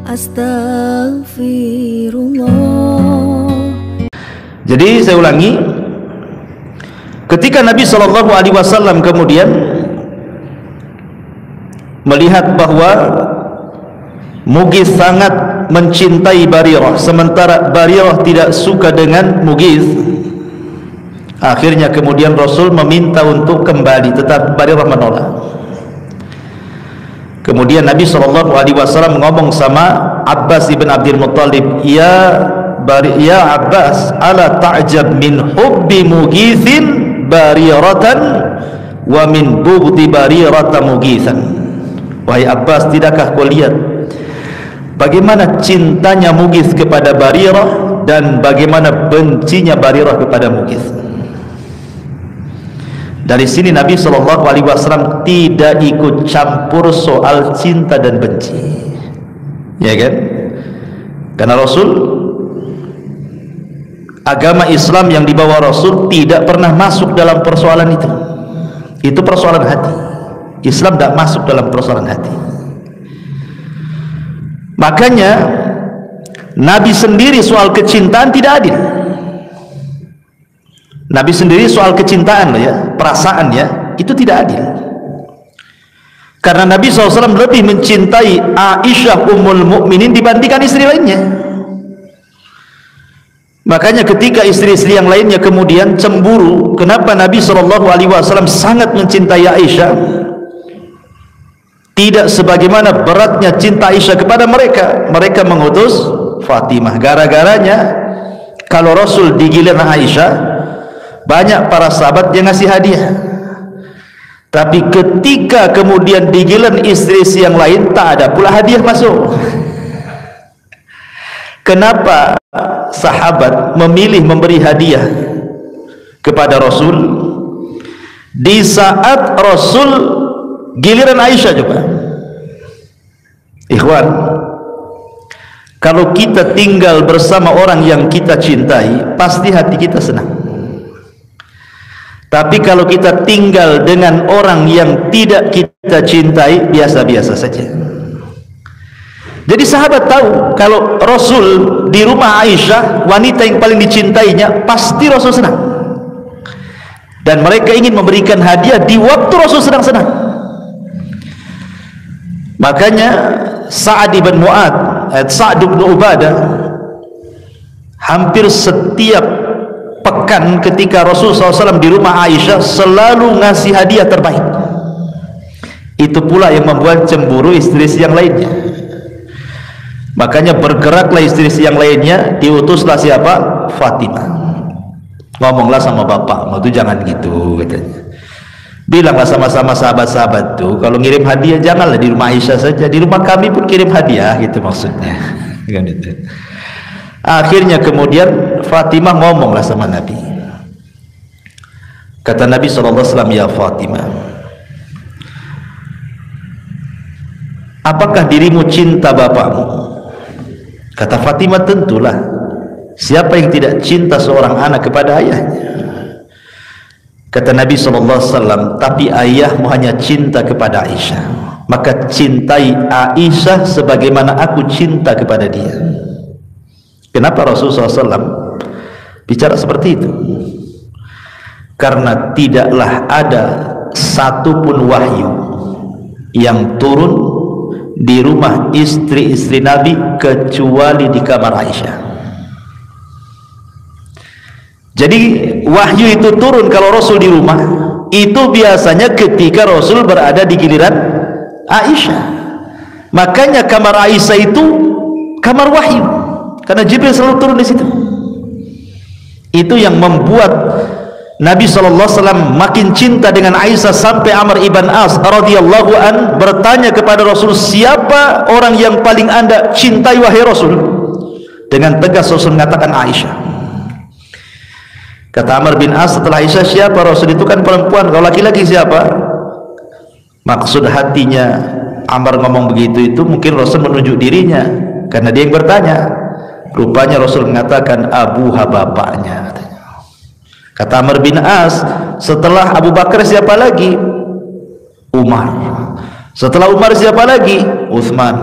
Astaghfirullah. Jadi saya ulangi, ketika Nabi Shallallahu Alaihi Wasallam kemudian melihat bahwa Mughith sangat mencintai Barirah, sementara Barirah tidak suka dengan Mughith, akhirnya kemudian Rasul meminta untuk kembali, tetapi Barirah menolak. Kemudian Nabi SAW ngomong sama Abbas ibn Abdul Muttalib, ya Abbas, ala ta'jab min hubbi Mughithin Bariratan wa min bughdi Barirata Mughithan. Wahai Abbas, tidakkah kau lihat bagaimana cintanya Mughith kepada Barirah dan bagaimana bencinya Barirah kepada Mughith? Dari sini Nabi SAW tidak ikut campur soal cinta dan benci, ya kan? Karena Rasul, agama Islam yang dibawa Rasul tidak pernah masuk dalam persoalan itu. Itu persoalan hati. Islam tidak masuk dalam persoalan hati. Makanya Nabi sendiri soal kecintaan tidak adil. Nabi sendiri soal kecintaan, ya, perasaan, ya, itu tidak adil. Karena Nabi SAW lebih mencintai Aisyah Ummul Mukminin dibandingkan istri lainnya. Makanya ketika istri-istri yang lainnya kemudian cemburu, kenapa Nabi SAW sangat mencintai Aisyah, tidak sebagaimana beratnya cinta Aisyah kepada mereka. Mereka mengutus Fatimah. Gara-garanya kalau Rasul digiliran Aisyah, banyak para sahabat yang ngasih hadiah. Tapi ketika kemudian digiliran istri-istri yang lain, tak ada pula hadiah masuk. Kenapa sahabat memilih memberi hadiah kepada Rasul di saat Rasul giliran Aisyah? Coba ikhwan, kalau kita tinggal bersama orang yang kita cintai, pasti hati kita senang. Tapi kalau kita tinggal dengan orang yang tidak kita cintai, biasa-biasa saja. Jadi sahabat tahu kalau Rasul di rumah Aisyah, wanita yang paling dicintainya, pasti Rasul senang. Dan mereka ingin memberikan hadiah di waktu Rasul senang-senang. Makanya Sa'ad bin Mu'ad, Sa'ad bin Ubadah, hampir setiap pekan ketika Rasul SAW di rumah Aisyah selalu ngasih hadiah terbaik. Itu pula yang membuat cemburu istri-istri yang lainnya. Makanya bergeraklah istri-istri yang lainnya, diutuslah siapa? Fatimah. Ngomonglah sama bapak, itu jangan gitu katanya. Bilanglah sama-sama sahabat-sahabat tuh, kalau ngirim hadiah janganlah di rumah Aisyah saja, di rumah kami pun kirim hadiah, gitu maksudnya. Kan itu. Akhirnya kemudian Fatimah ngomonglah sama Nabi. Kata Nabi SAW, ya Fatimah, apakah dirimu cinta bapakmu? Kata Fatimah, tentulah. Siapa yang tidak cinta seorang anak kepada ayahnya? Kata Nabi SAW, tapi ayahmu hanya cinta kepada Aisyah, maka cintai Aisyah sebagaimana aku cinta kepada dia. Kenapa Rasulullah SAW bicara seperti itu? Karena tidaklah ada satupun wahyu yang turun di rumah istri-istri Nabi kecuali di kamar Aisyah. Jadi wahyu itu turun kalau Rasul di rumah, itu biasanya ketika Rasul berada di giliran Aisyah. Makanya kamar Aisyah itu kamar wahyu, karena Jibril selalu turun di situ. Itu yang membuat Nabi SAW makin cinta dengan Aisyah, sampai Amr ibn As radhiyallahu an bertanya kepada Rasul, siapa orang yang paling anda cintai wahai Rasul? Dengan tegas Rasul mengatakan Aisyah. Kata Amr bin As setelah Aisyah, siapa? Rasul, itu kan perempuan, kalau laki-laki siapa? Maksud hatinya Amr ngomong begitu itu mungkin Rasul menunjuk dirinya, karena dia yang bertanya. Rupanya Rasul mengatakan abuha, bapaknya. Kata Amr bin As, setelah Abu Bakar siapa lagi? Umar. Setelah Umar siapa lagi? Utsman.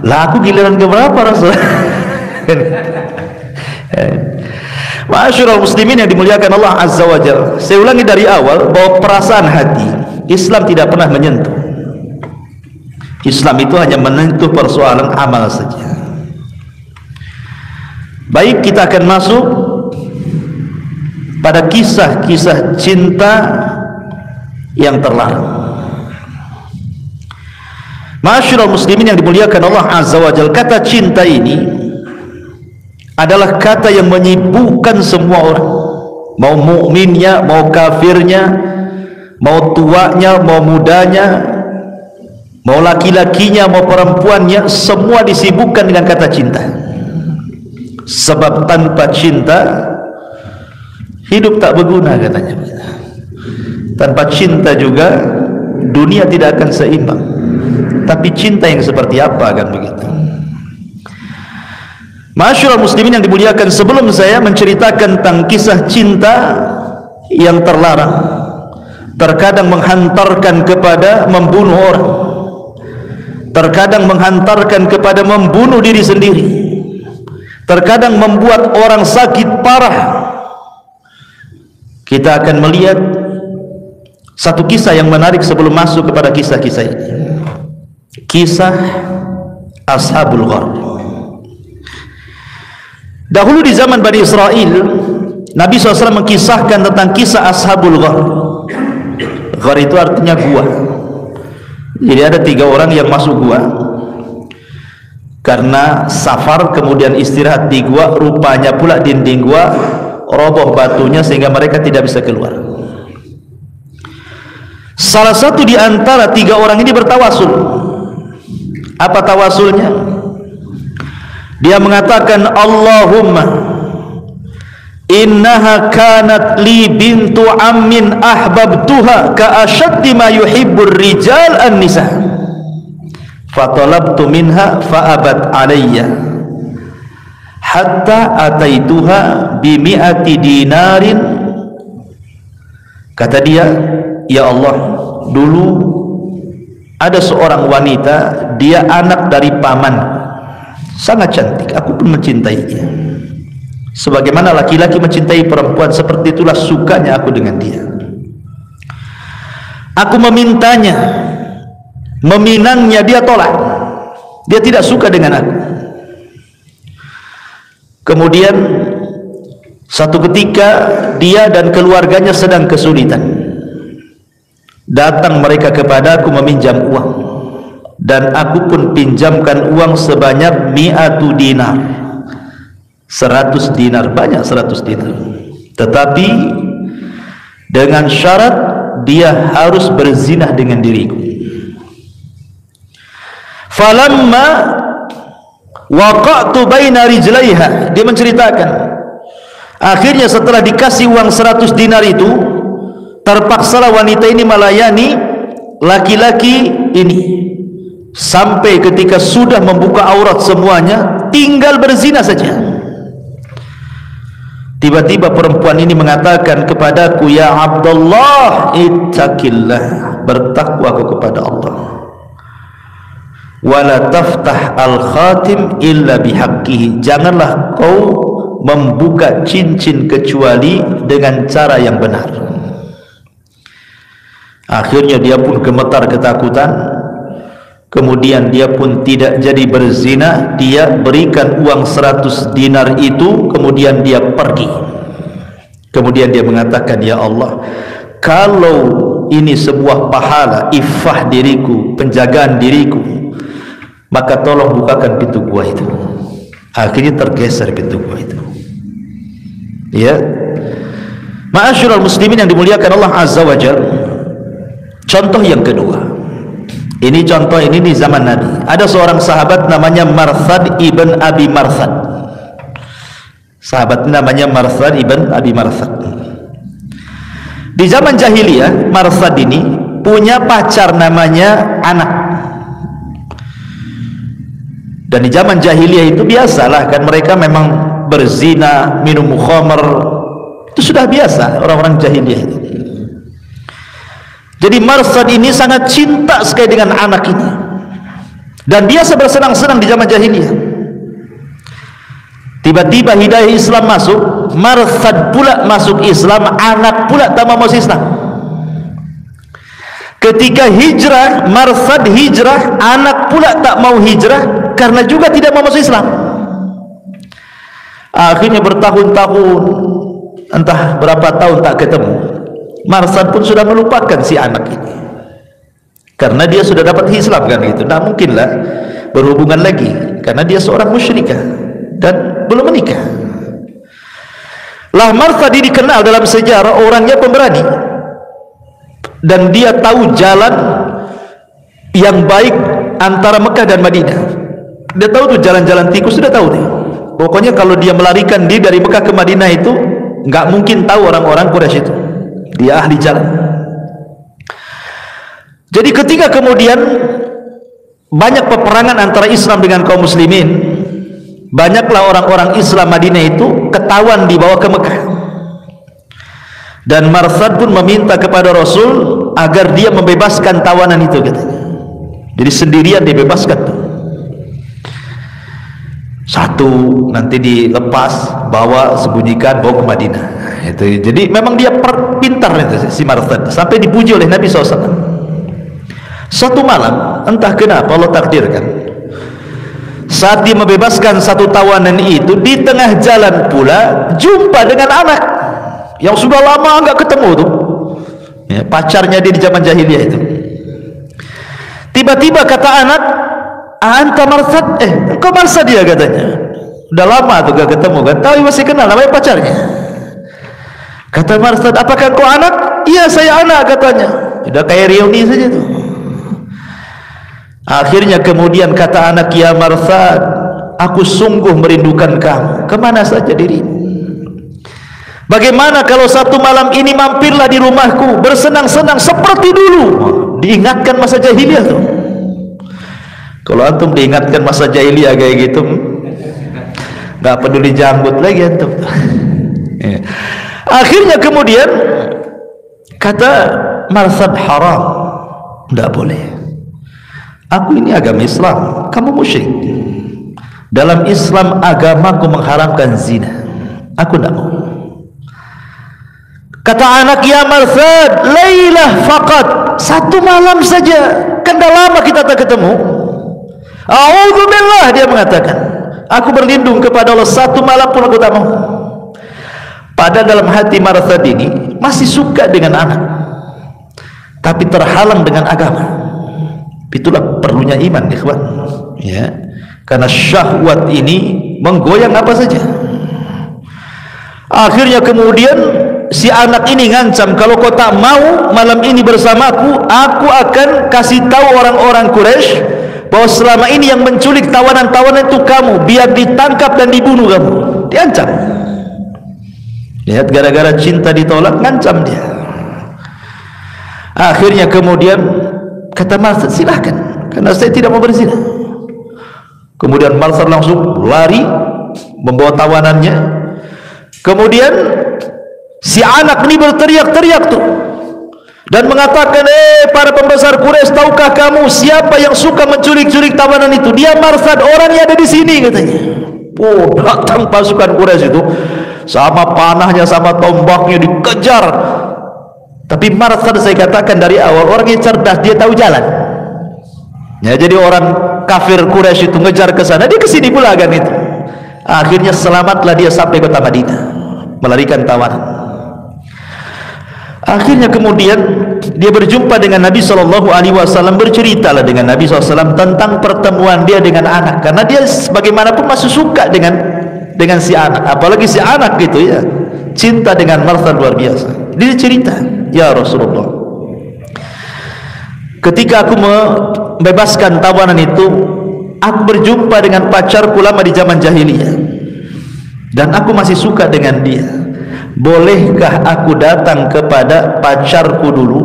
Lah aku giliran keberapa Rasul? Ma'asyiral muslimin yang dimuliakan Allah Azza wa Jalla. Saya ulangi dari awal bahwa perasaan hati Islam tidak pernah menyentuh. Islam itu hanya menyentuh persoalan amal saja. Baik, kita akan masuk pada kisah-kisah cinta yang terlarang. Ma'asyiral muslimin yang dimuliakan Allah Azza wa Jalla, kata cinta ini adalah kata yang menyibukkan semua orang, mau mukminnya, mau kafirnya, mau tuanya, mau mudanya, mau laki-lakinya, mau perempuannya, semua disibukkan dengan kata cinta. Sebab tanpa cinta hidup tak berguna katanya. Tanpa cinta juga dunia tidak akan seimbang. Tapi cinta yang seperti apa kan begitu? Ma'asyiral muslimin yang dimuliakan, sebelum saya menceritakan tentang kisah cinta yang terlarang, terkadang menghantarkan kepada membunuh orang, terkadang menghantarkan kepada membunuh diri sendiri, terkadang membuat orang sakit parah, kita akan melihat satu kisah yang menarik sebelum masuk kepada kisah-kisah ini. Kisah Ashabul Ghar. Dahulu di zaman Bani Israel, Nabi SAW mengkisahkan tentang kisah Ashabul Ghar. Ghar itu artinya gua. Jadi ada 3 orang yang masuk gua karena safar, kemudian istirahat di gua. Rupanya pula dinding gua roboh batunya sehingga mereka tidak bisa keluar. Salah satu di antara 3 orang ini bertawasul. Apa tawasulnya? Dia mengatakan, Allahumma innaha kanat li bintu ammin ahbabtuha ka ashaddi ma yuhibbur rijal an-nisa fatalabtu minha fa'abat alayya hatta ataituha bi mi'ati dinarin. Kata dia, ya Allah, dulu ada seorang wanita, dia anak dari paman, sangat cantik, aku pun mencintainya. Sebagaimana laki-laki mencintai perempuan, seperti itulah sukanya aku dengan dia. Aku memintanya, meminangnya, dia tolak, dia tidak suka dengan aku. Kemudian satu ketika dia dan keluarganya sedang kesulitan. Datang mereka kepadaku meminjam uang, dan aku pun pinjamkan uang sebanyak 100 dinar, 100 dinar, banyak 100 dinar, tetapi dengan syarat dia harus berzinah dengan diriku. Falamma waqa'tu baina rijlaiha, dia menceritakan, akhirnya setelah dikasih uang 100 dinar itu, terpaksalah wanita ini melayani laki-laki ini sampai ketika sudah membuka aurat semuanya, tinggal berzina saja. Tiba-tiba perempuan ini mengatakan kepadaku, ya Abdullah, ittaqillah, bertakwa aku kepada Allah, wala taftah al-khatim illa bihaqqihi, janganlah kau membuka cincin kecuali dengan cara yang benar. Akhirnya dia pun gemetar ketakutan, kemudian dia pun tidak jadi berzina. Dia berikan uang 100 dinar itu, kemudian dia pergi. Kemudian dia mengatakan, ya Allah, kalau ini sebuah pahala, iffah diriku, penjagaan diriku, maka tolong bukakan pintu gua itu. Akhirnya tergeser pintu gua itu. Ya, ma'asyiral muslimin yang dimuliakan Allah Azza wa Jalla. Contoh yang kedua, ini contoh ini di zaman Nabi. Ada seorang sahabat namanya Marthad ibn Abi Marthad. Sahabat namanya Marthad ibn Abi Marthad. Di zaman jahiliyah, Marthad ini punya pacar namanya Anak. Dan di zaman jahiliyah itu biasalah kan, mereka memang berzina, minum khamr, itu sudah biasa orang-orang jahiliyah itu. Jadi Marsad ini sangat cinta sekali dengan anak ini, dan dia bersenang-senang di zaman jahiliyah. Tiba-tiba hidayah Islam masuk, Marsad pula masuk Islam, anak pula tak mau masuk Islam. Ketika hijrah, Marsad hijrah, anak pula tak mau hijrah karena juga tidak mau masuk Islam. Akhirnya bertahun-tahun, entah berapa tahun tak ketemu, Marsad pun sudah melupakan si anak ini, karena dia sudah dapat Islam kan gitu. Nah mungkinlah berhubungan lagi, karena dia seorang musyrikah dan belum menikah. Lah Marsad ini dikenal dalam sejarah orangnya pemberani, dan dia tahu jalan yang baik antara Mekah dan Madinah. Dia tahu tuh jalan-jalan tikus, sudah tahu deh. Pokoknya kalau dia melarikan diri dari Mekah ke Madinah itu nggak mungkin tahu orang-orang Quraisy itu. Dia ahli jalan. Jadi ketika kemudian banyak peperangan antara Islam dengan kaum muslimin, banyaklah orang-orang Islam Madinah itu ketahuan dibawa ke Mekah, dan Marsad pun meminta kepada Rasul agar dia membebaskan tawanan itu, katanya. Jadi sendirian dibebaskan tuh. Satu nanti dilepas, bawa, sembunyikan, bawa ke Madinah. Itu. Jadi memang dia pintar itu, si Marsad, sampai dipuji oleh Nabi SAW. Satu malam, entah kenapa Allah takdirkan, saat dia membebaskan satu tawanan itu, di tengah jalan pula jumpa dengan anak yang sudah lama nggak ketemu tuh, ya, pacarnya dia di zaman jahiliyah itu. Tiba-tiba kata anak, "Anta Marsad?" Engkau Marsad dia, katanya. Udah lama tuh gak ketemu kan, tapi masih kenal namanya pacarnya. Kata Marsad, "Apakah engkau anak?" "Iya, saya anak," katanya. Udah kayak reuni saja tuh. Akhirnya kemudian kata anak, "Ya Marsad, aku sungguh merindukan kamu. Kemana saja dirimu? Bagaimana kalau satu malam ini mampirlah di rumahku, bersenang-senang seperti dulu." Diingatkan masa jahiliyah tuh. Kalau antum diingatkan masa jahiliyah kayak gitu, nggak peduli janggut lagi antum. Akhirnya kemudian kata Marsad, "Haram, tidak boleh. Aku ini agama Islam, kamu musyrik. Dalam Islam agamaku mengharamkan zina. Aku tidak mau." Kata anak, "Ya Marsad, lailah faqat, satu malam saja, kan dah lama kita tak ketemu." "A'udzubillah," dia mengatakan, "aku berlindung kepada Allah, satu malam pun aku tak mau." Padahal dalam hati Marsad ini masih suka dengan anak, tapi terhalang dengan agama. Itulah perlunya iman, ikhwan, ya, karena syahwat ini menggoyang apa saja. Akhirnya kemudian si anak ini ngancam, "Kalau kau tak mau malam ini bersamaku, aku akan kasih tahu orang-orang Quraisy bahwa selama ini yang menculik tawanan-tawanan itu kamu, biar ditangkap dan dibunuh kamu." Diancam. Lihat, gara-gara cinta ditolak, ngancam dia. Akhirnya kemudian kata Marsad, "Silahkan, karena saya tidak mau berzina." Kemudian Marsad langsung lari membawa tawanannya. Kemudian si anak ini berteriak-teriak tuh dan mengatakan, para pembesar Quraisy, tahukah kamu siapa yang suka menculik-culik tawanan itu? Dia Marsad, orangnya ada di sini, katanya. Oh, datang pasukan Quraisy itu sama panahnya, sama tombaknya, dikejar. Tapi Marsad, saya katakan dari awal, orangnya cerdas, dia tahu jalan. Ya, jadi orang kafir Quraisy itu ngejar ke sana, dia ke sini pula kan itu. Akhirnya selamatlah dia sampai kota Madinah, melarikan tawanan. Akhirnya kemudian dia berjumpa dengan Nabi SAW, berceritalah dengan Nabi SAW tentang pertemuan dia dengan anak, karena dia bagaimanapun masih suka dengan si anak, apalagi si anak gitu ya, cinta dengan Marsad luar biasa. Dia cerita, "Ya Rasulullah, ketika aku membebaskan tawanan itu, aku berjumpa dengan pacarku lama di zaman jahiliyah, dan aku masih suka dengan dia. Bolehkah aku datang kepada pacarku dulu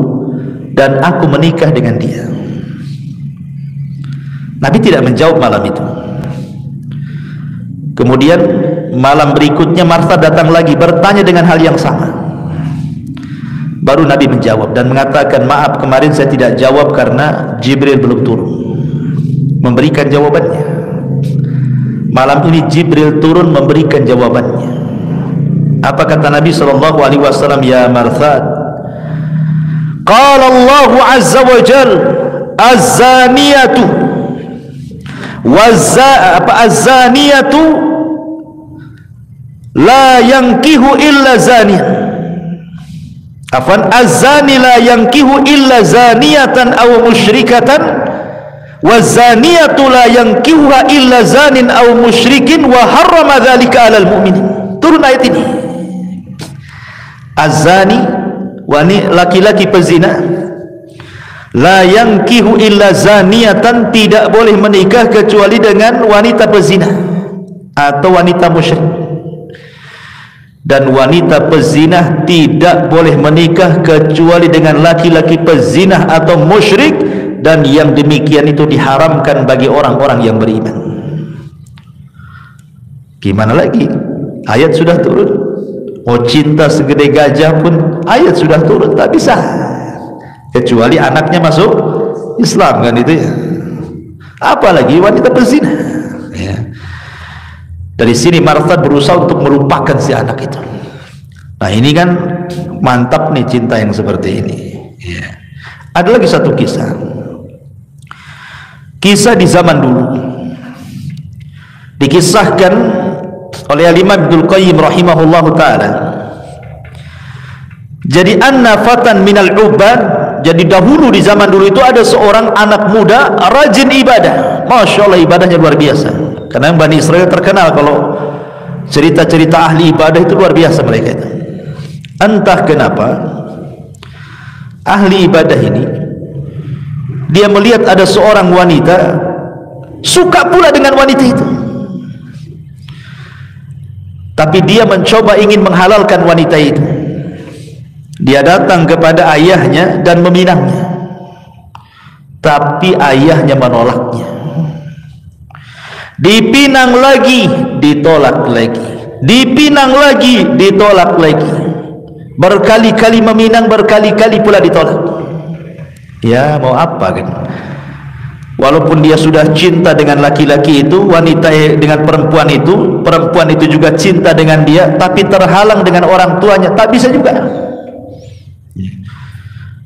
dan aku menikah dengan dia?" Nabi tidak menjawab malam itu. Kemudian malam berikutnya Marsad datang lagi, bertanya dengan hal yang sama. Baru Nabi menjawab dan mengatakan, maaf kemarin saya tidak jawab karena Jibril belum turun memberikan jawabannya. Malam ini Jibril turun memberikan jawabannya. Apa kata Nabi SAW? Ya Marthad, qala Allah azza wa jal, az-zaniyatu az-zaniyatu la yankihu illa zaniyan. Afan, az-zani la yankihu illa zaniyatan aw musyrikatan, waz-zaniyatu la yankihuha illa zanin aw musyrikin wa harrama dzalika 'alal mu'minin. Turun ayat ini. Az-zani, laki-laki pezina, la yankihu illa zaniyatan, tidak boleh menikah kecuali dengan wanita pezina atau wanita musyrik. Dan wanita pezinah tidak boleh menikah kecuali dengan laki-laki pezinah atau musyrik, dan yang demikian itu diharamkan bagi orang-orang yang beriman. Gimana lagi? Ayat sudah turun. Mau cinta segede gajah pun ayat sudah turun, tak bisa kecuali anaknya masuk Islam, kan itu ya. Apalagi wanita pezinah ya. Dari sini Marthad berusaha untuk melupakan si anak itu. Nah ini kan mantap nih cinta yang seperti ini ya. Ada lagi satu kisah di zaman dulu, dikisahkan oleh Imam Ibnu Qayyim rahimahullah ta'ala. Jadi anna fatan minal ubad, jadi dahulu di zaman dulu itu ada seorang anak muda rajin ibadah. Masya Allah, ibadahnya luar biasa. Karena Bani Israel terkenal kalau cerita-cerita ahli ibadah itu luar biasa mereka itu. Entah kenapa ahli ibadah ini, dia melihat ada seorang wanita, suka pula dengan wanita itu, tapi dia mencoba ingin menghalalkan wanita itu. Dia datang kepada ayahnya dan meminangnya, tapi ayahnya menolaknya. Dipinang lagi, ditolak lagi, dipinang lagi, ditolak lagi, berkali-kali meminang, berkali-kali pula ditolak. Ya mau apa kan? Walaupun dia sudah cinta dengan laki-laki itu, wanita dengan perempuan itu juga cinta dengan dia, tapi terhalang dengan orang tuanya, tak bisa juga.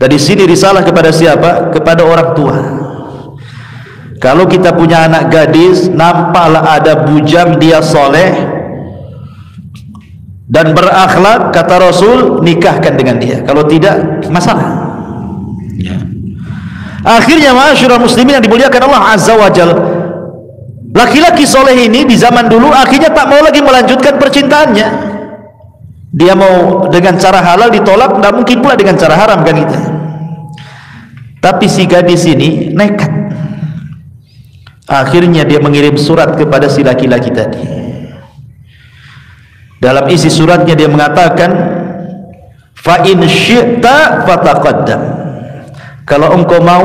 Dari sini risalah kepada siapa? Kepada orang tua. Kalau kita punya anak gadis, nampaklah ada bujang, dia soleh dan berakhlak, kata Rasul, nikahkan dengan dia. Kalau tidak, masalah ya. Akhirnya ma'asyiral muslimin yang dimuliakan Allah azza wa jalla, laki-laki soleh ini di zaman dulu akhirnya tak mau lagi melanjutkan percintaannya. Dia mau dengan cara halal, ditolak, tidak mungkin pula dengan cara haram, kan itu. Tapi si gadis ini nekat. Akhirnya dia mengirim surat kepada si laki-laki tadi. Dalam isi suratnya dia mengatakan, fa in syi'ta fataqaddam, kalau engkau mau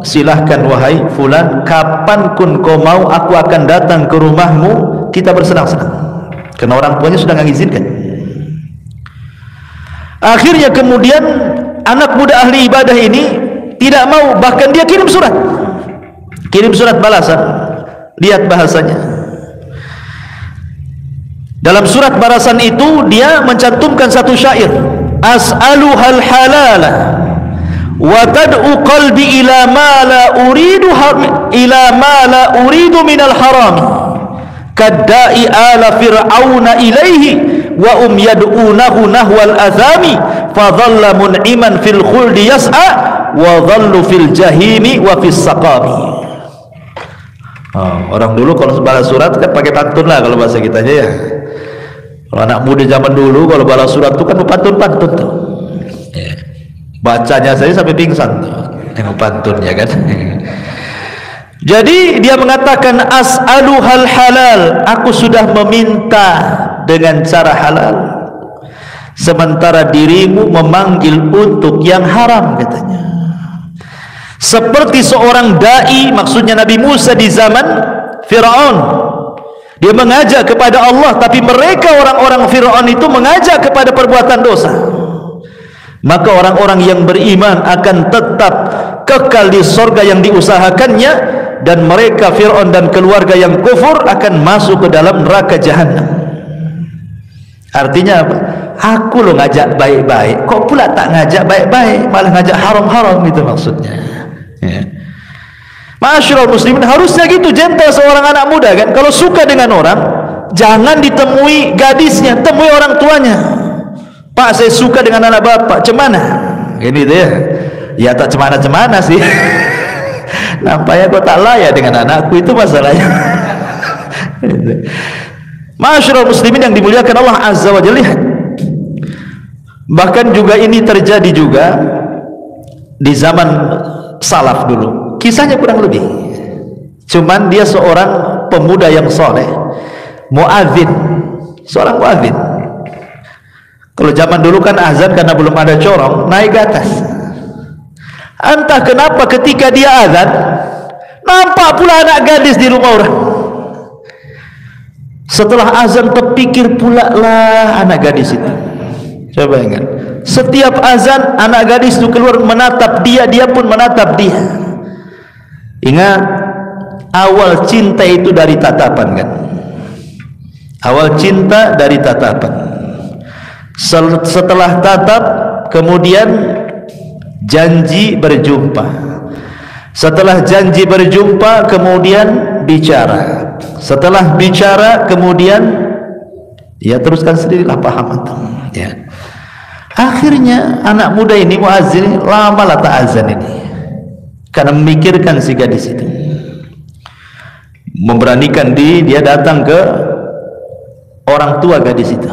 silahkan wahai fulan, kapanpun kau mau aku akan datang ke rumahmu, kita bersenang-senang. Karena orang tuanya sudah mengizinkan. Akhirnya kemudian anak muda ahli ibadah ini tidak mau, bahkan dia kirim surat balasan. Lihat bahasanya. Dalam surat balasan itu dia mencantumkan satu syair, as'aluhal halala wa tad'u qalbi ila ma la uridu minal harami kadda'i ala fir'auna ilaihi wa yad'unahu nahwal athami fa dhalla mun'iman fil khuldi yas'a wa dhallu fil jahimi wa fis saqami. Orang dulu kalau balas surat kan pakai pantun lah, kalau bahasa kita aja ya. Kalau anak muda zaman dulu kalau balas surat itu kan pantun-pantun tuh. Bacanya saya sampai pingsan tuh, tengok pantunnya kan. Jadi dia mengatakan as'aluhal halal, aku sudah meminta dengan cara halal, sementara dirimu memanggil untuk yang haram, katanya. Seperti seorang dai, maksudnya Nabi Musa di zaman Fir'aun, dia mengajak kepada Allah, tapi mereka orang-orang Fir'aun itu mengajak kepada perbuatan dosa. maka orang-orang yang beriman akan tetap kekal di surga yang diusahakannya, dan mereka Fir'aun dan keluarga yang kufur akan masuk ke dalam neraka jahanam. Artinya apa? Aku lo ngajak baik-baik, kok pula tak ngajak baik-baik, malah ngajak haram-haram, itu maksudnya. Ya. Ma'asyiral muslimin, harusnya gitu gentle seorang anak muda kan. Kalau suka dengan orang, jangan ditemui gadisnya, temui orang tuanya. Pak, saya suka dengan anak bapak, cemana? Gini deh. Ya tak cemana-cemana sih. Nampaknya kok tak layak dengan anakku, itu masalahnya. Ma'asyiral muslimin yang dimuliakan Allah Azza wa Jalla. Bahkan juga ini terjadi juga di zaman salaf dulu. Kisahnya kurang lebih, cuman dia seorang pemuda yang soleh, muadzin, seorang muadzin. Kalau zaman dulu kan azan karena belum ada corong, naik ke atas. Entah kenapa ketika dia azan, nampak pula anak gadis di rumah orang. Setelah azan terpikir pula lah anak gadis itu. Coba ingat, setiap azan anak gadis itu keluar menatap dia, dia pun menatap dia. Ingat, awal cinta itu dari tatapan kan. Awal cinta dari tatapan. Setelah tatap, kemudian janji berjumpa. Setelah janji berjumpa, kemudian bicara. Setelah bicara, kemudian ya teruskan sendirilah, paham antum ya. Akhirnya anak muda ini muazzin lama lah tak azan ini, karena memikirkan si gadis itu. Memberanikan diri dia datang ke orang tua gadis itu,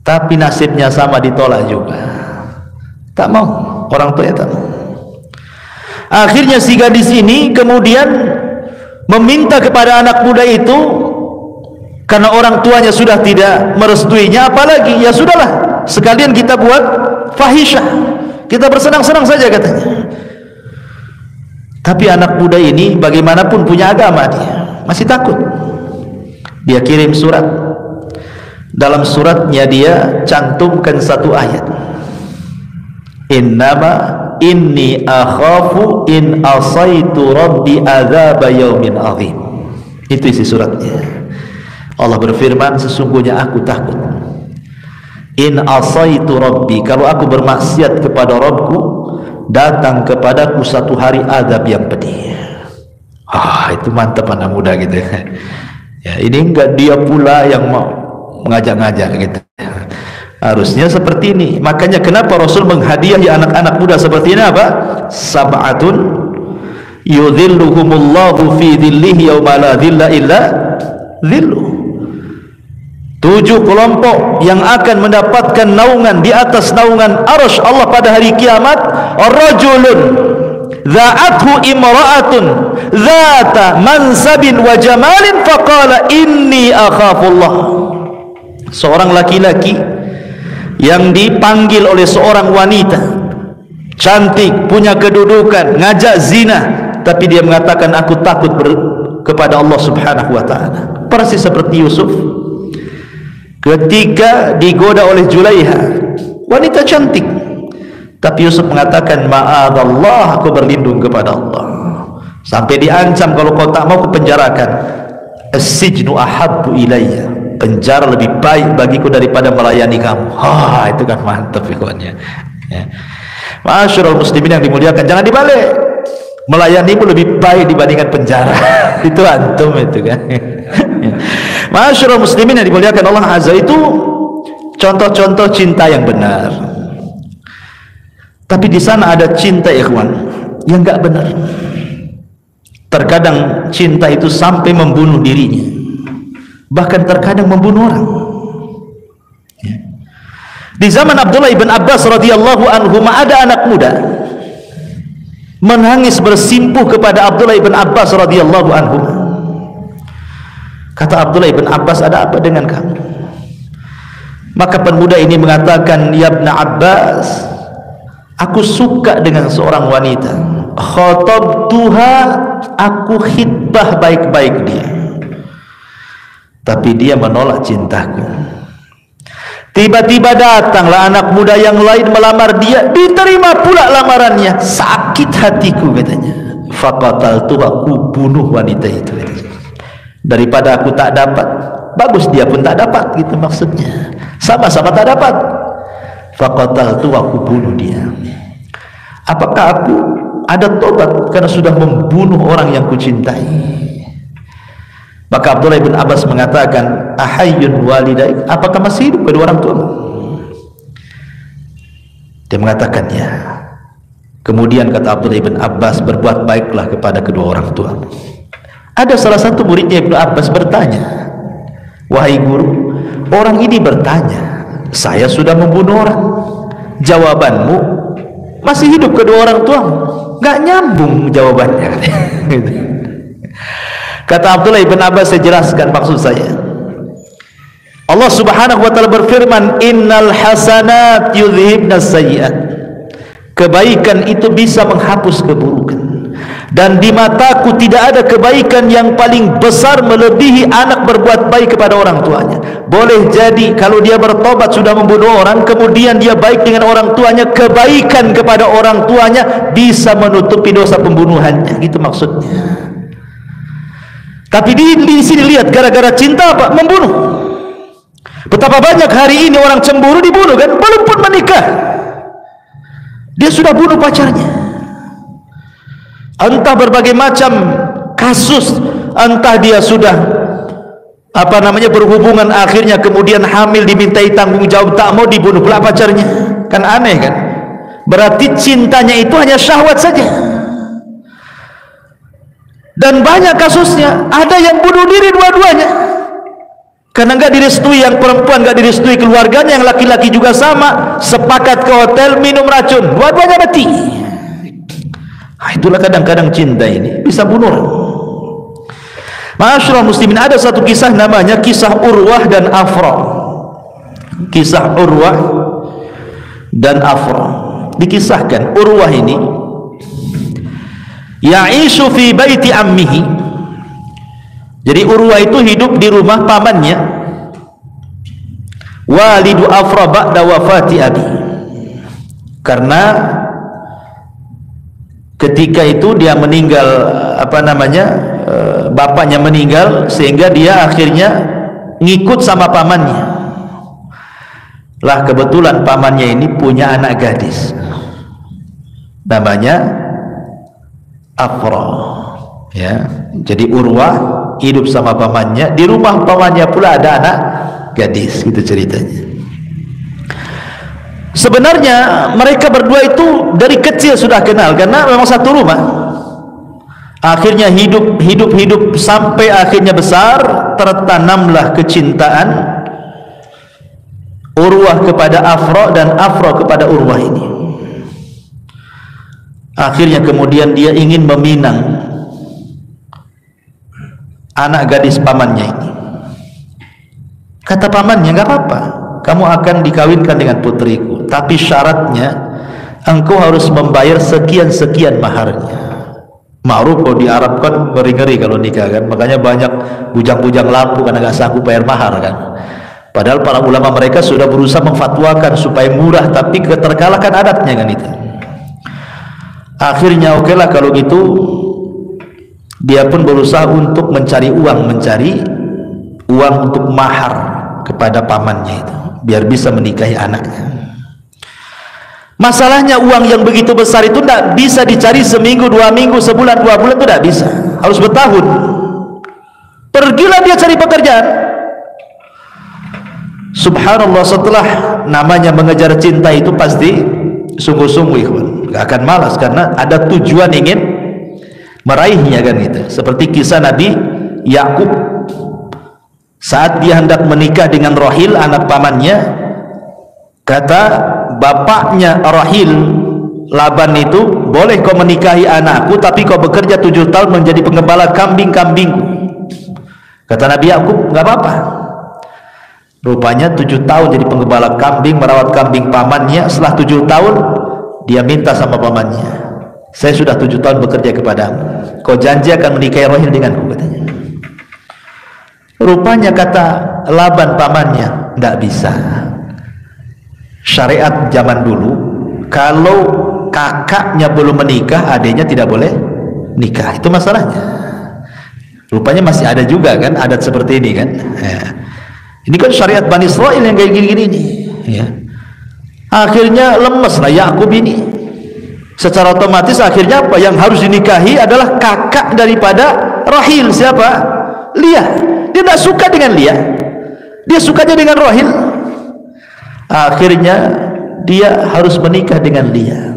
tapi nasibnya sama, ditolak juga. Tak mau, orang tuanya tak mau. Akhirnya si gadis ini kemudian meminta kepada anak muda itu, karena orang tuanya sudah tidak merestuinya, apalagi ya sudahlah, sekalian kita buat fahisyah, kita bersenang-senang saja katanya. Tapi anak muda ini bagaimanapun punya agama, dia masih takut. Dia kirim surat. Dalam suratnya dia cantumkan satu ayat, innama inni akhafu in asaitu rabbi adzaba yaumin azim. Itu isi suratnya. Allah berfirman, sesungguhnya aku takut, in asaitu rabbi, kalau aku bermaksiat kepada Rabbku, datang kepadaku satu hari azab yang pedih. Itu mantap anak muda gitu ya. Ini enggak dia pula yang mau mengajak-ngajak gitu. Harusnya seperti ini. Makanya kenapa Rasul menghadiahi anak-anak muda seperti ini apa? Sab'atun yudhilluhumullahu fi dhillihi yawma la dhilla illa dhilluh. 7 kelompok yang akan mendapatkan naungan di atas naungan arsy Allah pada hari kiamat. Rajulun dha'athu imra'atun dhata mansabin wa jamalin faqala inni akhafullah. Seorang laki-laki yang dipanggil oleh seorang wanita cantik, punya kedudukan, ngajak zina, tapi dia mengatakan aku takut kepada Allah Subhanahu wa taala. Persis seperti Yusuf ketika digoda oleh Julaiha, wanita cantik, tapi Yusuf mengatakan ma'adallah, aku berlindung kepada Allah. Sampai diancam, kalau kau tak mau kupenjarakan. As-sijnu ahabbu ilayya, penjara lebih baik bagiku daripada melayani kamu. Itu kan mantap ikhwannya ya. Ma'asyiral muslimin yang dimuliakan, jangan dibalik, melayanimu lebih baik dibandingkan penjara. Itu antum itu kan. Ma'asyiral muslimin yang dimuliakan Allah Azza, itu contoh-contoh cinta yang benar. Tapi di sana ada cinta ikhwan yang enggak benar. Terkadang cinta itu sampai membunuh dirinya, bahkan terkadang membunuh orang ya. Di zaman Abdullah ibn Abbas radhiyallahu anhu, ada anak muda menangis bersimpuh kepada Abdullah ibn Abbas radhiyallahu anhu. Kata Abdullah ibn Abbas, ada apa dengan kamu? Maka pemuda ini mengatakan, ya ibn Abbas, aku suka dengan seorang wanita, khatabtuha, aku khitbah baik-baik dia, tapi dia menolak cintaku. Tiba-tiba datanglah anak muda yang lain melamar dia, diterima pula lamarannya. Sakit hatiku katanya. Faqataltu, aku bunuh wanita itu katanya. Daripada aku tak dapat, bagus dia pun tak dapat, gitu maksudnya. Sama-sama tak dapat. Faqataltu, aku bunuh dia. Apakah aku ada tobat karena sudah membunuh orang yang kucintai? Maka Abdullah bin Abbas mengatakan, ahayyun walidaik, apakah masih hidup kedua orang tuamu? Dia mengatakan ya. Kemudian kata Abdullah bin Abbas, berbuat baiklah kepada kedua orang tuamu. Ada salah satu muridnya Ibnu Abbas bertanya, wahai guru, orang ini bertanya, saya sudah membunuh orang, jawabanmu masih hidup kedua orang tuamu. Gak nyambung jawabannya. Kata Abdullah bin Abbas, saya jelaskan maksud saya. Allah subhanahu wa ta'ala berfirman, innal hasanat yudhibna sayyiat. Kebaikan itu bisa menghapus keburukan. Dan di mataku tidak ada kebaikan yang paling besar melebihi anak berbuat baik kepada orang tuanya. Boleh jadi kalau dia bertobat sudah membunuh orang, kemudian dia baik dengan orang tuanya, kebaikan kepada orang tuanya bisa menutupi dosa pembunuhannya. Gitu maksudnya. Tapi di sini lihat, gara-gara cinta apa? Membunuh. Betapa banyak hari ini orang cemburu dibunuh kan? Belum pun menikah, dia sudah bunuh pacarnya. Entah berbagai macam kasus, entah dia sudah berhubungan, akhirnya kemudian hamil, dimintai tanggung jawab, tak mau, dibunuh pula pacarnya. Kan aneh kan? Berarti cintanya itu hanya syahwat saja. Dan banyak kasusnya, ada yang bunuh diri dua-duanya karena nggak direstui, yang perempuan nggak direstui keluarganya, yang laki-laki juga sama, sepakat ke hotel minum racun, dua-duanya mati. Itulah kadang-kadang cinta ini bisa bunuh orang. Ma'asyiral muslimin, ada satu kisah namanya kisah Urwah dan Afra. Kisah Urwah dan Afra. Dikisahkan Urwah ini ya'ishu fi baiti ammihi. Jadi Urwah itu hidup di rumah pamannya. Walidu Afra ba'da wafati abi. Karena ketika itu dia meninggal, bapaknya meninggal, sehingga dia akhirnya ngikut sama pamannya. Lah kebetulan pamannya ini punya anak gadis, namanya Afra, ya. Jadi Urwah hidup sama pamannya, di rumah pamannya pula ada anak gadis, gitu ceritanya. Sebenarnya mereka berdua itu dari kecil sudah kenal, karena memang satu rumah. Akhirnya hidup sampai akhirnya besar, tertanamlah kecintaan Urwah kepada Afra dan Afra kepada Urwah ini. Akhirnya kemudian dia ingin meminang anak gadis pamannya ini. Kata pamannya, nggak apa-apa, kamu akan dikawinkan dengan putriku, tapi syaratnya engkau harus membayar sekian-sekian maharnya. Ma'ruf kalau di Arab kan ngeri-ngeri kalau nikah kan, makanya banyak bujang-bujang lampu karena nggak sanggup bayar mahar kan. Padahal para ulama mereka sudah berusaha memfatwakan supaya murah, tapi keterkalahkan adatnya kan itu. Akhirnya oke lah kalau gitu, dia pun berusaha untuk mencari uang untuk mahar kepada pamannya itu, biar bisa menikahi anaknya. Masalahnya uang yang begitu besar itu tidak bisa dicari seminggu, 2 minggu, sebulan, 2 bulan, itu tidak bisa, harus bertahun. Pergilah dia cari pekerjaan. Subhanallah, setelah namanya mengejar cinta itu pasti sungguh-sungguh, gak akan malas, karena ada tujuan ingin meraihnya kan gitu. Seperti kisah Nabi Yakub saat dia hendak menikah dengan Rahil, anak pamannya. Kata bapaknya Rahil, Laban itu, boleh kau menikahi anakku, tapi kau bekerja 7 tahun menjadi penggembala kambing-kambingku. Kata Nabi Yakub, nggak apa-apa. Rupanya 7 tahun jadi penggembala kambing, merawat kambing pamannya. Setelah 7 tahun dia minta sama pamannya, saya sudah 7 tahun bekerja kepadamu, kau janji akan menikahi Rahil denganku, katanya. Rupanya kata Laban pamannya, tidak bisa, syariat zaman dulu, kalau kakaknya belum menikah, adiknya tidak boleh nikah. Itu masalahnya. Rupanya masih ada juga kan adat seperti ini kan. Ini kan syariat Bani Israil yang kayak gini-gini nih. Ya. Akhirnya lemes lah Yakub ini. Secara otomatis akhirnya apa? Yang harus dinikahi adalah kakak daripada Rahil. Siapa? Lia. Dia tidak suka dengan Lia, dia sukanya dengan Rahil. Akhirnya dia harus menikah dengan Lia.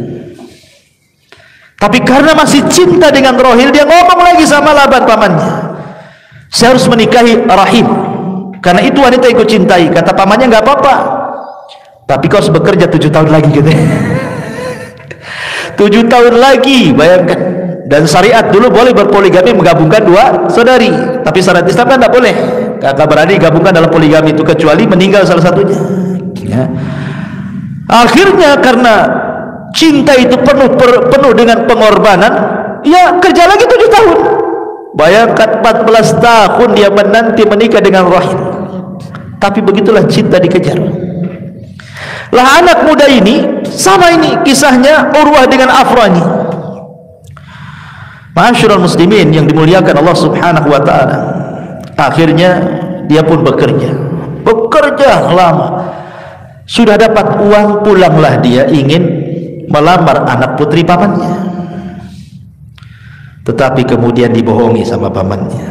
Tapi karena masih cinta dengan Rahil, dia ngomong lagi sama Laban pamannya, saya harus menikahi Rahil karena itu wanita yang ku cintai. Kata pamannya, nggak apa-apa, tapi kau harus bekerja 7 tahun lagi gitu. 7 tahun lagi, bayangkan. Dan syariat dulu boleh berpoligami, menggabungkan 2 saudari, tapi syariat Islam kan tidak boleh. Kakak beradik gabungkan dalam poligami itu kecuali meninggal salah satunya. Ya. Akhirnya karena cinta itu penuh dengan pengorbanan, ya kerja lagi 7 tahun. Bayangkan 14 tahun dia menanti menikah dengan Rahil. Tapi begitulah cinta dikejar. Lah anak muda ini sama ini kisahnya Urwah dengan Afrani. Ma'asyiral muslimin yang dimuliakan Allah Subhanahu wa taala. Akhirnya dia pun bekerja lama. Sudah dapat uang, pulanglah dia ingin melamar anak putri pamannya. Tetapi kemudian dibohongi sama pamannya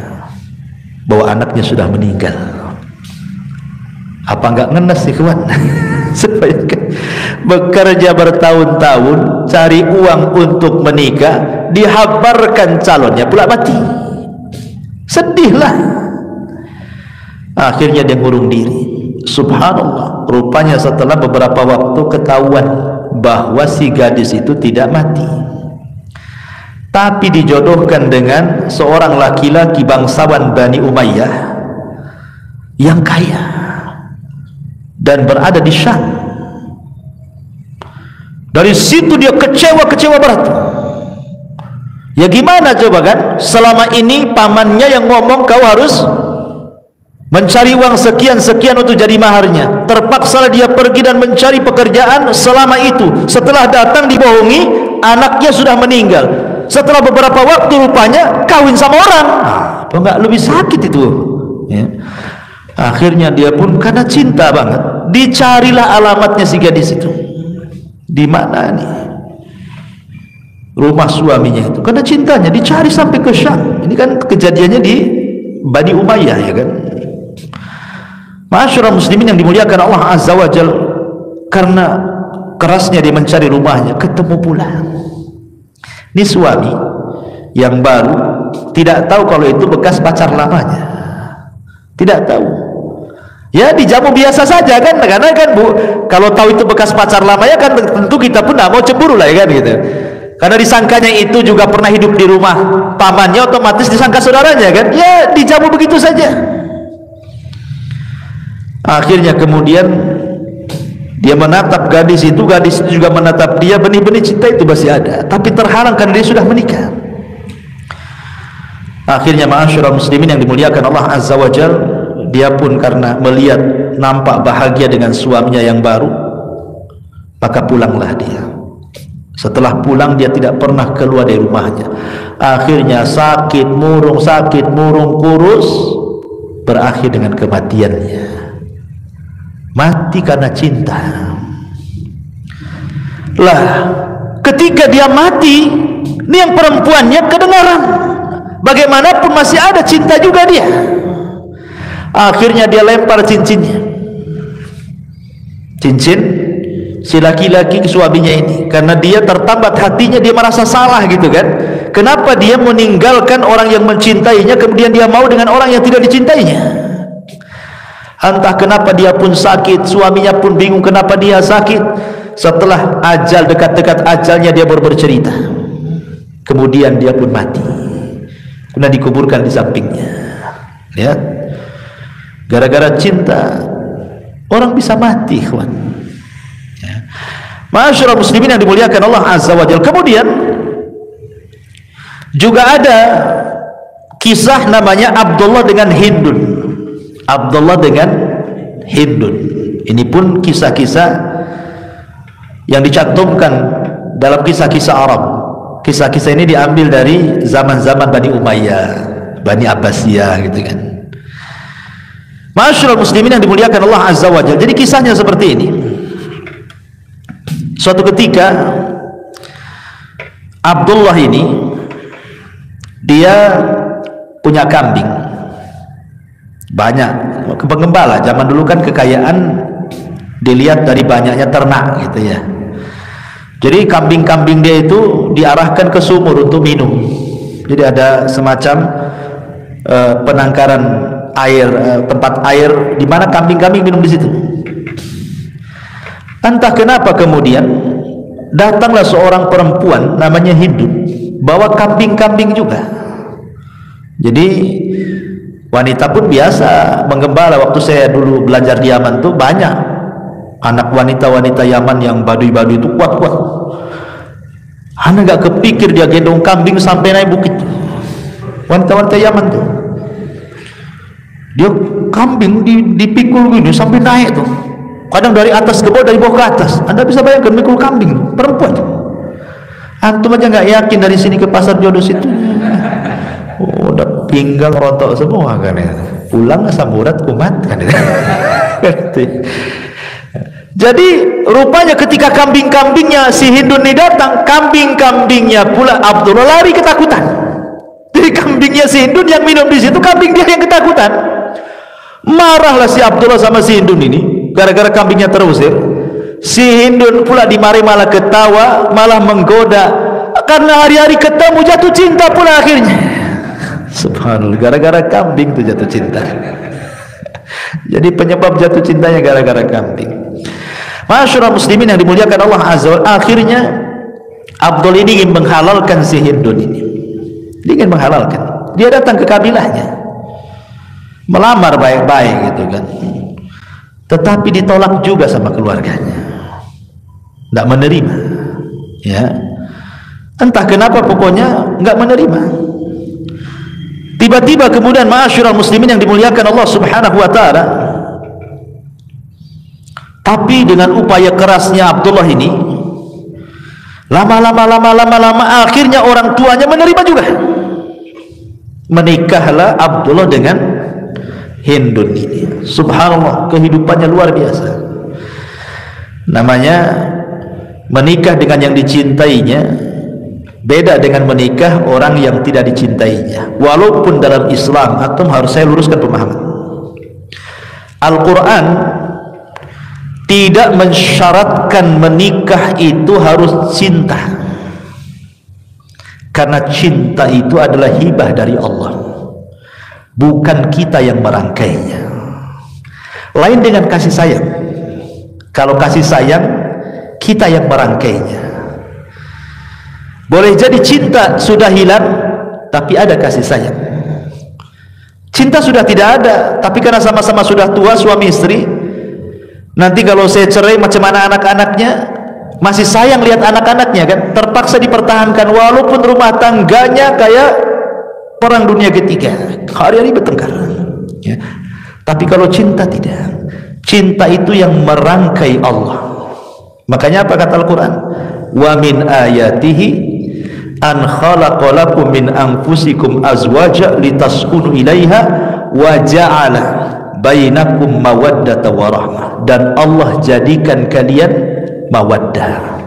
bahwa anaknya sudah meninggal. Apa enggak ngenes ikhwan? Supaya bekerja bertahun-tahun cari uang untuk menikah, dihabarkan calonnya pula mati. Sedihlah. Akhirnya dia ngurung diri. Subhanallah, rupanya setelah beberapa waktu ketahuan bahwa si gadis itu tidak mati, tapi dijodohkan dengan seorang laki-laki bangsawan Bani Umayyah yang kaya dan berada di Syam. Dari situ dia kecewa berat. Ya gimana coba kan, selama ini pamannya yang ngomong kau harus mencari uang sekian untuk jadi maharnya. Terpaksa dia pergi dan mencari pekerjaan selama itu. Setelah datang dibohongi, anaknya sudah meninggal. Setelah beberapa waktu rupanya kawin sama orang. Apa enggak lebih sakit itu? Ya. Akhirnya dia pun karena cinta banget, dicarilah alamatnya si gadis itu. Di mana nih rumah suaminya itu? Karena cintanya dicari sampai ke Syam. Ini kan kejadiannya di Bani Umayyah ya kan. Ma'asyiral muslimin yang dimuliakan Allah Azza wa Jalla, karena kerasnya dia mencari rumahnya, ketemu pula. Ini suami yang baru tidak tahu kalau itu bekas pacar lamanya. Tidak tahu. Ya dijamu biasa saja kan, karena kan Bu, kalau tahu itu bekas pacar lamanya kan tentu kita pun tidak mau cemburu lah ya kan gitu. Karena disangkanya itu juga pernah hidup di rumah pamannya, otomatis disangka saudaranya kan. Ya dijamu begitu saja. Akhirnya kemudian dia menatap gadis itu juga menatap dia. Benih-benih cinta itu masih ada, tapi terhalang karena dia sudah menikah. Akhirnya ma'asyiral muslimin yang dimuliakan Allah Azza wa Jalla, dia pun karena melihat nampak bahagia dengan suaminya yang baru, maka pulanglah dia. Setelah pulang dia tidak pernah keluar dari rumahnya. Akhirnya sakit murung kurus, berakhir dengan kematiannya. Mati karena cinta. Lah ketika dia mati, ini yang perempuannya kedengaran, bagaimanapun masih ada cinta juga dia. Akhirnya dia lempar cincin si laki-laki suaminya ini, karena dia tertambat hatinya, dia merasa salah gitu kan. Kenapa dia meninggalkan orang yang mencintainya, kemudian dia mau dengan orang yang tidak dicintainya? Entah kenapa dia pun sakit, suaminya pun bingung kenapa dia sakit. Setelah ajal, dekat-dekat ajalnya, dia baru bercerita. Kemudian dia pun mati, kemudian dikuburkan di sampingnya. Lihat, gara-gara cinta orang bisa mati, kawan. Ya. Ma'asyiral muslimin yang dimuliakan Allah Azza wa Jalla. Kemudian juga ada kisah namanya Abdullah dengan Hindun. Abdullah dengan Hindun. Ini pun kisah-kisah yang dicantumkan dalam kisah-kisah Arab. Kisah-kisah ini diambil dari zaman-zaman Bani Umayyah, Bani Abbasiyah gitu kan. Ma'asyiral muslimin yang dimuliakan Allah Azza wa Jalla. Jadi kisahnya seperti ini. Suatu ketika Abdullah ini dia punya kambing banyak, pengembala. Zaman dulu kan kekayaan dilihat dari banyaknya ternak gitu ya. Jadi kambing-kambing dia itu diarahkan ke sumur untuk minum. Jadi ada semacam penangkaran air, tempat air di mana kambing-kambing minum di situ. Entah kenapa kemudian datanglah seorang perempuan namanya Hindun, bawa kambing-kambing juga. Jadi wanita pun biasa menggembala. Waktu saya dulu belajar di Yaman tuh banyak anak wanita-wanita Yaman yang badui-badui itu kuat-kuat. Anda gak kepikir dia gendong kambing sampai naik bukit. Wanita-wanita Yaman tuh, dia kambing dipikul gini sampai naik tuh. Kadang dari atas ke bawah, dari bawah ke atas. Anda bisa bayangkan mikul kambing, perempuan. Antum aja nggak yakin dari sini ke pasar jodoh situ. Oh, udah pinggang rontok semua kan ya. Pulang asam urat kumat kan ya. Jadi rupanya ketika kambing-kambingnya si Hindun ini datang, kambing-kambingnya pula Abdullah lari ketakutan. Jadi kambingnya si Hindun yang minum di situ, kambing dia yang ketakutan. Marahlah si Abdullah sama si Hindun ini. Gara-gara kambingnya terusir, si Hindun pula dimari malah ketawa, malah menggoda, karena hari-hari ketemu jatuh cinta pula akhirnya. Subhanallah, gara-gara kambing tuh jatuh cinta. Jadi penyebab jatuh cintanya gara-gara kambing. Masyaallah muslimin yang dimuliakan Allah Azza wa Jalla, akhirnya Abdul ini ingin menghalalkan si Hindun ini. Dia ingin menghalalkan. Dia datang ke kabilahnya, melamar baik-baik gitu kan. Tetapi ditolak juga sama keluarganya, tidak menerima ya. Entah kenapa pokoknya nggak menerima. Tiba-tiba kemudian ma'asyiral muslimin yang dimuliakan Allah Subhanahu wa taala, tapi dengan upaya kerasnya Abdullah ini, lama-lama akhirnya orang tuanya menerima juga. Menikahlah Abdullah dengan Hindun ini. Subhanallah, kehidupannya luar biasa. Namanya menikah dengan yang dicintainya beda dengan menikah orang yang tidak dicintainya. Walaupun dalam Islam, antum harus saya luruskan pemahaman, Al-Quran tidak mensyaratkan menikah itu harus cinta, karena cinta itu adalah hibah dari Allah, bukan kita yang merangkainya. Lain dengan kasih sayang. Kalau kasih sayang, kita yang merangkainya. Boleh jadi cinta sudah hilang, tapi ada kasih sayang. Cinta sudah tidak ada, tapi karena sama-sama sudah tua suami istri, nanti kalau saya cerai macam mana anak-anaknya, masih sayang lihat anak-anaknya kan, terpaksa dipertahankan walaupun rumah tangganya kayak perang dunia ketiga, hari-hari bertengkar ya. Tapi kalau cinta tidak. Cinta itu yang merangkai Allah. Makanya apa kata Al-Quran? Wa min ayatihi an khalaqalakum min anfusikum azwaja litaskunu ilaiha wa ja'ala bainakum mawaddata wa rahmah. Dan Allah jadikan kalian mawaddah,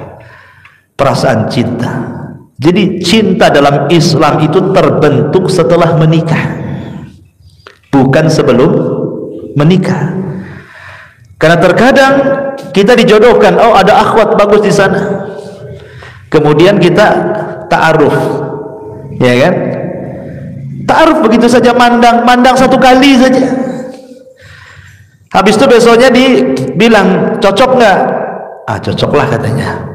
perasaan cinta. Jadi cinta dalam Islam itu terbentuk setelah menikah, bukan sebelum menikah. Karena terkadang kita dijodohkan, oh ada akhwat bagus di sana, kemudian kita ta'aruf, ya kan? Ta'aruf begitu saja, mandang satu kali saja. Habis itu besoknya dibilang cocok nggak? Ah cocoklah katanya.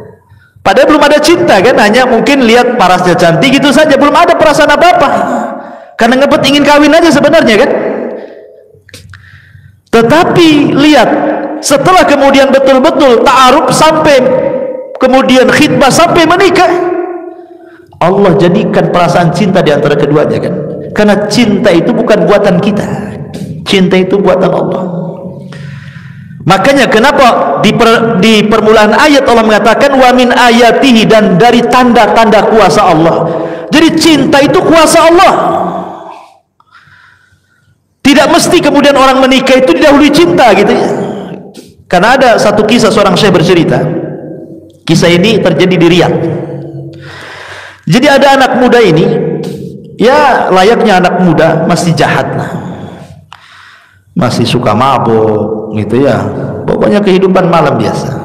Padahal belum ada cinta kan, hanya mungkin lihat parasnya cantik gitu saja, belum ada perasaan apa-apa. Karena ngebet ingin kawin aja sebenarnya kan. Tetapi lihat, setelah kemudian betul-betul ta'aruf sampai kemudian khitbah sampai menikah, Allah jadikan perasaan cinta di antara keduanya kan. Karena cinta itu bukan buatan kita, cinta itu buatan Allah. Makanya kenapa di permulaan ayat Allah mengatakan wa min ayatihi, dan dari tanda-tanda kuasa Allah. Jadi cinta itu kuasa Allah. Tidak mesti kemudian orang menikah itu didahului cinta gitu ya. Karena ada satu kisah seorang syekh bercerita. Kisah ini terjadi di Riyadh. Jadi ada anak muda ini, ya layaknya anak muda, masih jahat lah, masih suka mabuk gitu ya, pokoknya kehidupan malam biasa.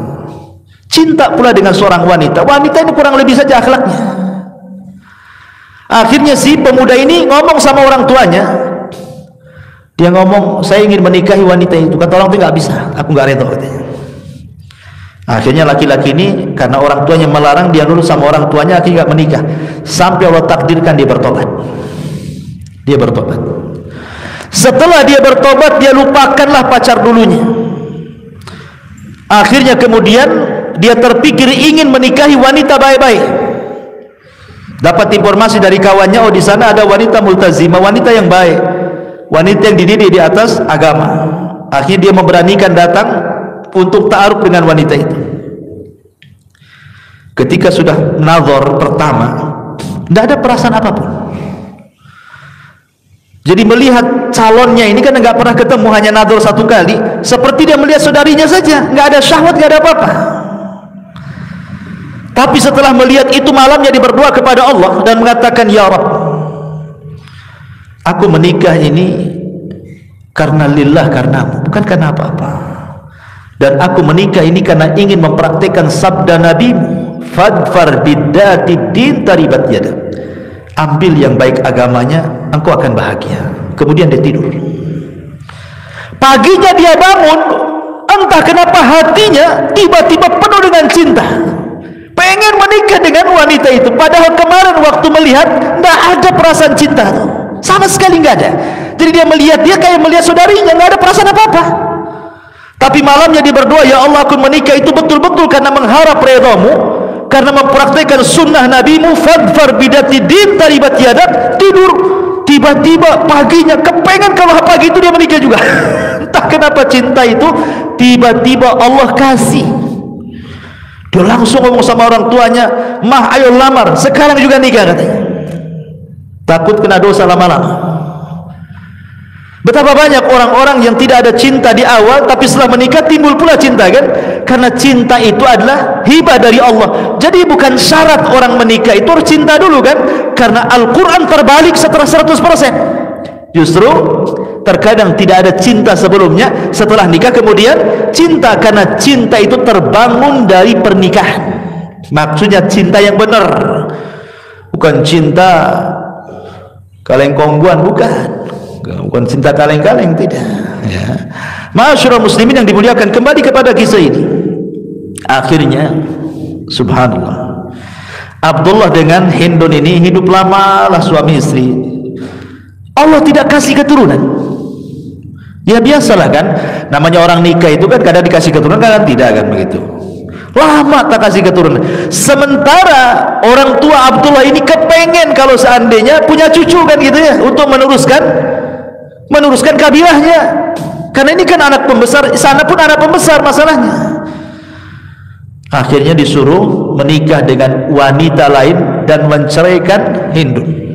Cinta pula dengan seorang wanita. Wanita ini kurang lebih saja akhlaknya. Akhirnya si pemuda ini ngomong sama orang tuanya. Dia ngomong, saya ingin menikahi wanita itu. Kata orang itu nggak bisa, aku nggak rela katanya. Akhirnya laki-laki ini karena orang tuanya melarang, dia nurut sama orang tuanya, akhirnya nggak menikah. Sampai Allah takdirkan dia bertobat. Dia bertobat. Setelah dia bertobat, dia lupakanlah pacar dulunya. Akhirnya kemudian dia terpikir ingin menikahi wanita baik-baik. Dapat informasi dari kawannya, oh di sana ada wanita multazimah, wanita yang baik, wanita yang dididik di atas agama. Akhirnya dia memberanikan datang untuk ta'aruf dengan wanita itu. Ketika sudah nazar pertama, tidak ada perasaan apapun. Jadi melihat calonnya ini kan nggak pernah ketemu, hanya nazar satu kali, seperti dia melihat saudarinya saja, nggak ada syahwat, nggak ada apa-apa. Tapi setelah melihat itu, malamnya dia berdoa kepada Allah dan mengatakan, ya Rabb, aku menikah ini karena lillah, karenamu, bukan karena apa-apa. Dan aku menikah ini karena ingin mempraktikkan sabda Nabimu, fadfar biddati din taribat yadak. Ambil yang baik agamanya, engkau akan bahagia. Kemudian dia tidur. Paginya dia bangun, entah kenapa hatinya tiba-tiba penuh dengan cinta, pengen menikah dengan wanita itu. Padahal kemarin waktu melihat, tidak ada perasaan cinta, sama sekali nggak ada. Jadi dia melihat, dia kayak melihat saudarinya, nggak ada perasaan apa-apa. Tapi malamnya dia berdoa, ya Allah, aku menikah itu betul-betul karena mengharap redamu, karena mempraktikkan sunnah Nabimu, fadfar bidati din taribat yadak. Tidur, tiba-tiba paginya kepengen kalau pagi itu dia menikah juga. Entah kenapa cinta itu tiba-tiba Allah kasih. Dia langsung ngomong sama orang tuanya, mah ayo lamar, sekarang juga nikah katanya. Takut kena dosa lama-lama. Betapa banyak orang-orang yang tidak ada cinta di awal, tapi setelah menikah timbul pula cinta, kan? Karena cinta itu adalah hibah dari Allah. Jadi bukan syarat orang menikah itu harus cinta dulu, kan? Karena Al-Quran terbalik setelah 100%. Justru terkadang tidak ada cinta sebelumnya, setelah nikah kemudian cinta, karena cinta itu terbangun dari pernikahan. Maksudnya cinta yang benar, bukan cinta kaleng-kongguan, bukan cinta kaleng-kaleng, tidak ya. Ma'asyiral muslimin yang dimuliakan, kembali kepada kisah ini. Akhirnya subhanallah, Abdullah dengan Hindun ini hidup lama lah suami istri. Allah tidak kasih keturunan. Ya biasalah kan, namanya orang nikah itu kan kadang dikasih keturunan, kadang tidak, kan begitu. Lama tak kasih keturunan. Sementara orang tua Abdullah ini kepengen kalau seandainya punya cucu, kan gitu ya, untuk meneruskan kabilahnya. Karena ini kan anak pembesar, sana pun anak pembesar masalahnya. Akhirnya disuruh menikah dengan wanita lain dan menceraikan Hindun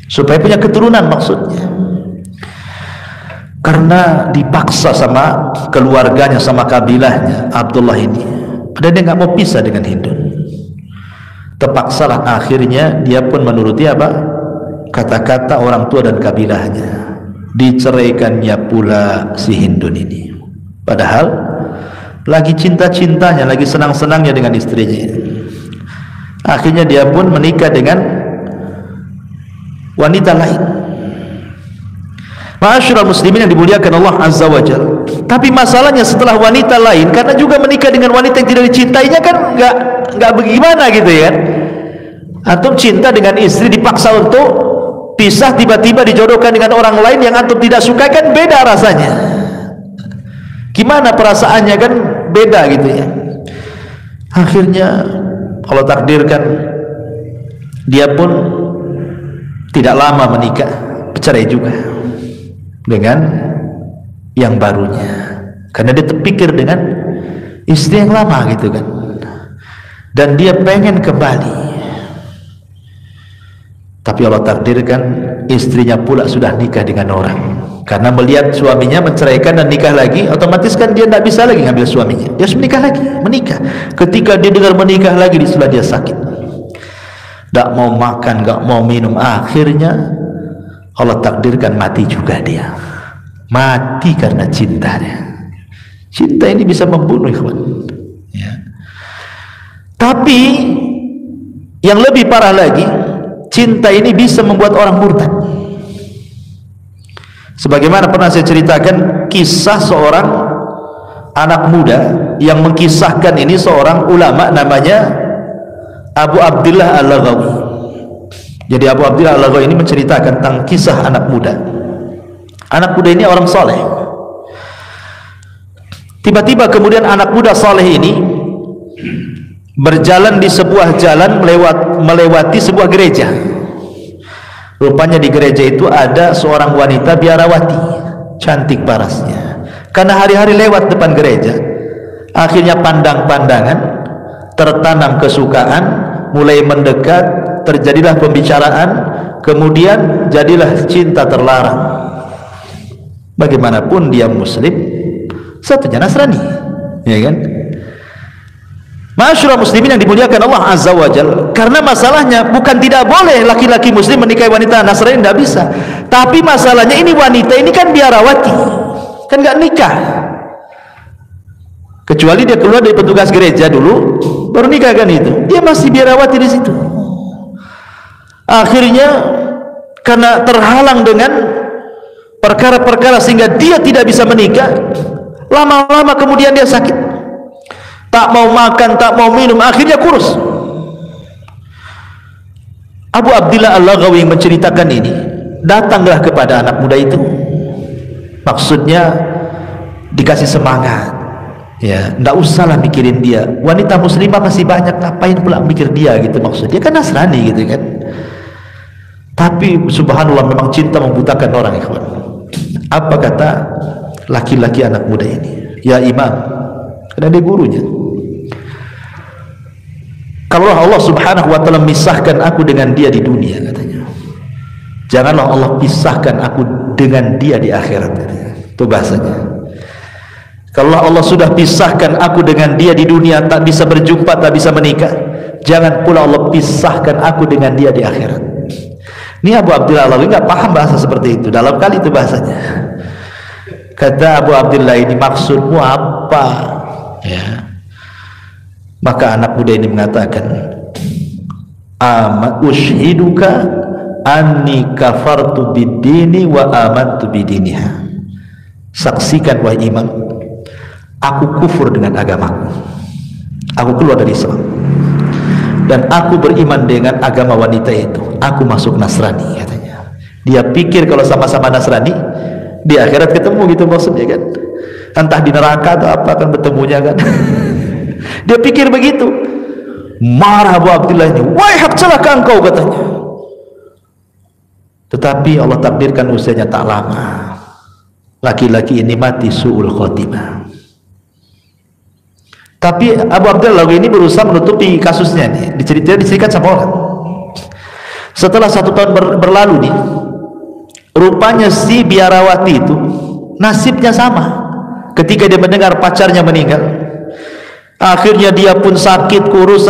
supaya punya keturunan, maksudnya. Karena dipaksa sama keluarganya, sama kabilahnya Abdullah ini, dan dia nggak mau pisah dengan Hindun. Terpaksalah akhirnya dia pun menuruti apa kata-kata orang tua dan kabilahnya. Diceraikannya pula si Hindun ini, padahal lagi cinta-cintanya, lagi senang-senangnya dengan istrinya. Akhirnya dia pun menikah dengan wanita lain. Ma'asyiral muslimin yang dimuliakan Allah Azza wa Jalla. Tapi masalahnya setelah wanita lain, karena juga menikah dengan wanita yang tidak dicintainya, kan nggak bagaimana gitu ya. Antum cinta dengan istri dipaksa untuk pisah, tiba-tiba dijodohkan dengan orang lain yang antum tidak suka, kan beda rasanya. Gimana perasaannya, kan beda gitu ya. Akhirnya Allah takdirkan dia pun tidak lama menikah, bercerai juga dengan yang barunya. karena dia terpikir dengan istri yang lama gitu kan, dan dia pengen kembali, tapi Allah takdirkan istrinya pula sudah nikah dengan orang. Karena melihat suaminya menceraikan dan nikah lagi, otomatis kan dia tidak bisa lagi ngambil suaminya, dia harus menikah lagi. Ketika dia dengar menikah lagi, setelah dia sakit, tidak mau makan, tidak mau minum, akhirnya Allah takdirkan mati juga dia. Mati karena cintanya. Cinta ini bisa membunuh, ikhwan ya. Tapi yang lebih parah lagi, cinta ini bisa membuat orang murtad. Sebagaimana pernah saya ceritakan kisah seorang anak muda yang mengkisahkan ini, seorang ulama namanya Abu Abdillah Al-Laghawi. Jadi Abu Abdillah Al-Laghawi ini menceritakan tentang kisah anak muda. Anak muda ini orang soleh. Tiba-tiba kemudian anak muda soleh ini berjalan di sebuah jalan melewati sebuah gereja. Rupanya di gereja itu ada seorang wanita biarawati, cantik parasnya. Karena hari-hari lewat depan gereja, akhirnya pandang-pandangan, tertanam kesukaan, mulai mendekat, terjadilah pembicaraan, kemudian jadilah cinta terlarang. Bagaimanapun dia muslim, satunya Nasrani, ya kan? Ma'asyiral muslimin yang dimuliakan Allah Azza wa Jalla. Karena masalahnya bukan tidak boleh laki-laki muslim menikahi wanita Nasrani, tidak bisa. Tapi masalahnya ini wanita ini kan biarawati, kan nggak nikah. Kecuali dia keluar dari petugas gereja dulu, baru nikah kan itu. Dia masih biarawati di situ. Akhirnya karena terhalang dengan perkara-perkara sehingga dia tidak bisa menikah. Lama-lama kemudian dia sakit, tak mau makan, tak mau minum, akhirnya kurus. Abu Abdillah Al-Laghawi menceritakan ini. Datanglah kepada anak muda itu, maksudnya dikasih semangat, ya, ndak usahlah mikirin dia, wanita muslimah masih banyak, ngapain pula mikir dia gitu, maksudnya kan Nasrani gitu kan. Tapi subhanallah, memang cinta membutakan orang, ikhwan. Apa kata laki-laki anak muda ini? Ya imam, karena dia gurunya, kalau Allah subhanahu wa ta'ala misahkan aku dengan dia di dunia, katanya, janganlah Allah pisahkan aku dengan dia di akhirat, katanya. Itu bahasanya. Kalau Allah sudah pisahkan aku dengan dia di dunia, tak bisa berjumpa, tak bisa menikah, jangan pula Allah pisahkan aku dengan dia di akhirat. Ini Abu Abdillah Al-Laghawi nggak paham bahasa seperti itu, dalam kali itu bahasanya. Kata Abu Abdillah ini, maksudmu apa? Ya. Maka anak muda ini mengatakan, ushiduka anni kafartu bid-dini wa amantu bidiniha. Saksikan wahai imam, aku kufur dengan agamaku, aku keluar dari Islam, dan aku beriman dengan agama wanita itu, aku masuk Nasrani, katanya. Dia pikir kalau sama-sama Nasrani di akhirat ketemu gitu, maksudnya kan, entah di neraka atau apa kan bertemunya kan. Dia pikir begitu. Marah Abu Abdillah ini, wahai celaka engkau, katanya. Tetapi Allah takdirkan usianya tak lama, laki-laki ini mati su'ul khotimah. Tapi Abu Abdillah ini berusaha menutupi kasusnya nih. Diceritakan sama orang. Setelah 1 tahun berlalu nih, rupanya si biarawati itu nasibnya sama. Ketika dia mendengar pacarnya meninggal, akhirnya dia pun sakit kurus,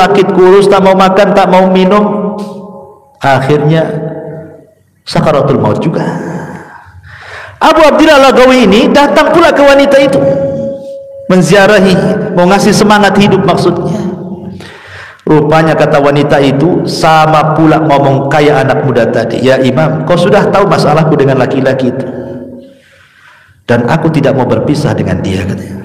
tak mau makan, tak mau minum, akhirnya sakaratul maut juga. Abu Abdillah Al-Laghawi ini datang pula ke wanita itu, menziarahi, mau ngasih semangat hidup maksudnya. Rupanya kata wanita itu sama pula ngomong kayak anak muda tadi, ya imam, kau sudah tahu masalahku dengan laki-laki itu, dan aku tidak mau berpisah dengan dia, katanya.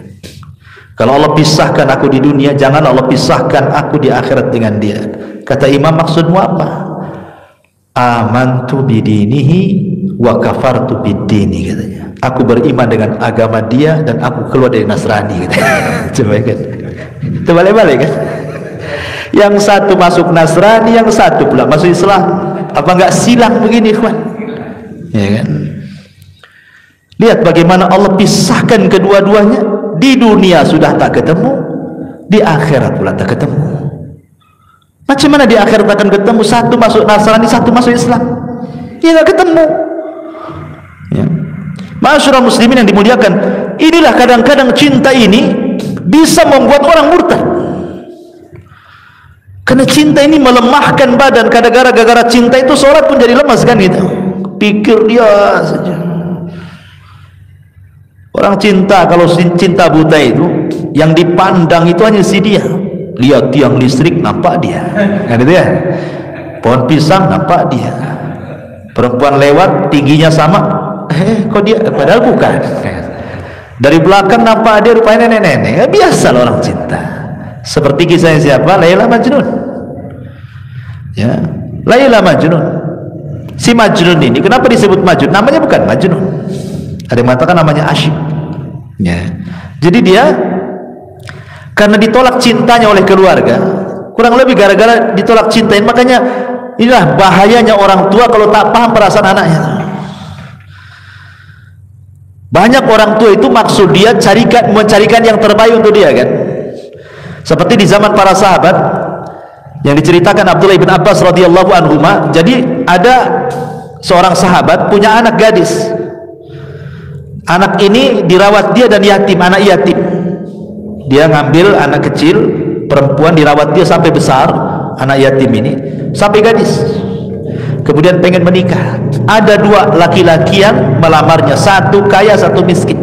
Kalau Allah pisahkan aku di dunia, jangan Allah pisahkan aku di akhirat dengan dia. Kata imam, maksudmu apa? Amantu bidinihi wa kafartu bidini, katanya. Aku beriman dengan agama dia dan aku keluar dari Nasrani, katanya. Coba kan, itu balik-balik kan. Yang satu masuk Nasrani, yang satu pula masuk Islam. Apa enggak silang begini, ikhwan? Ya kan? Lihat bagaimana Allah pisahkan kedua-duanya. di dunia sudah tak ketemu, di akhirat pula tak ketemu. Macam mana di akhirat akan ketemu? Satu masuk Nasrani, satu masuk Islam, ya tak ketemu. Ya. Ma'asyiral muslimin yang dimuliakan, inilah kadang-kadang cinta ini bisa membuat orang murtad. Karena cinta ini melemahkan badan. Kadang-kadang gara-gara cinta itu sholat pun jadi lemas kan gitu. Pikir dia saja. Orang cinta, kalau cinta buta itu yang dipandang itu hanya si dia. Lihat tiang listrik nampak dia, kan itu ya. Pohon pisang nampak dia. Perempuan lewat tingginya sama, kok dia, padahal bukan. Dari belakang nampak dia rupanya nenek-nenek. Biasa orang cinta. Seperti kisahnya siapa? Laila Majnun. Ya, Laila Majnun. Si Majnun ini kenapa disebut Majnun? Namanya bukan Majnun. Ada yang mengatakan namanya asyik. Ya. Jadi dia karena ditolak cintanya oleh keluarga, kurang lebih gara-gara ditolak cintain, makanya inilah bahayanya orang tua kalau tak paham perasaan anaknya. Banyak orang tua itu maksud dia mencarikan yang terbaik untuk dia kan. Seperti di zaman para sahabat yang diceritakan Abdullah bin Abbas radhiyallahu anhuma. Jadi ada seorang sahabat punya anak gadis. Anak ini dirawat dia dan yatim, anak yatim. Dia ngambil anak kecil perempuan, dirawat dia sampai besar, anak yatim ini sampai gadis. Kemudian pengen menikah. Ada dua laki-laki yang melamarnya, satu kaya, satu miskin.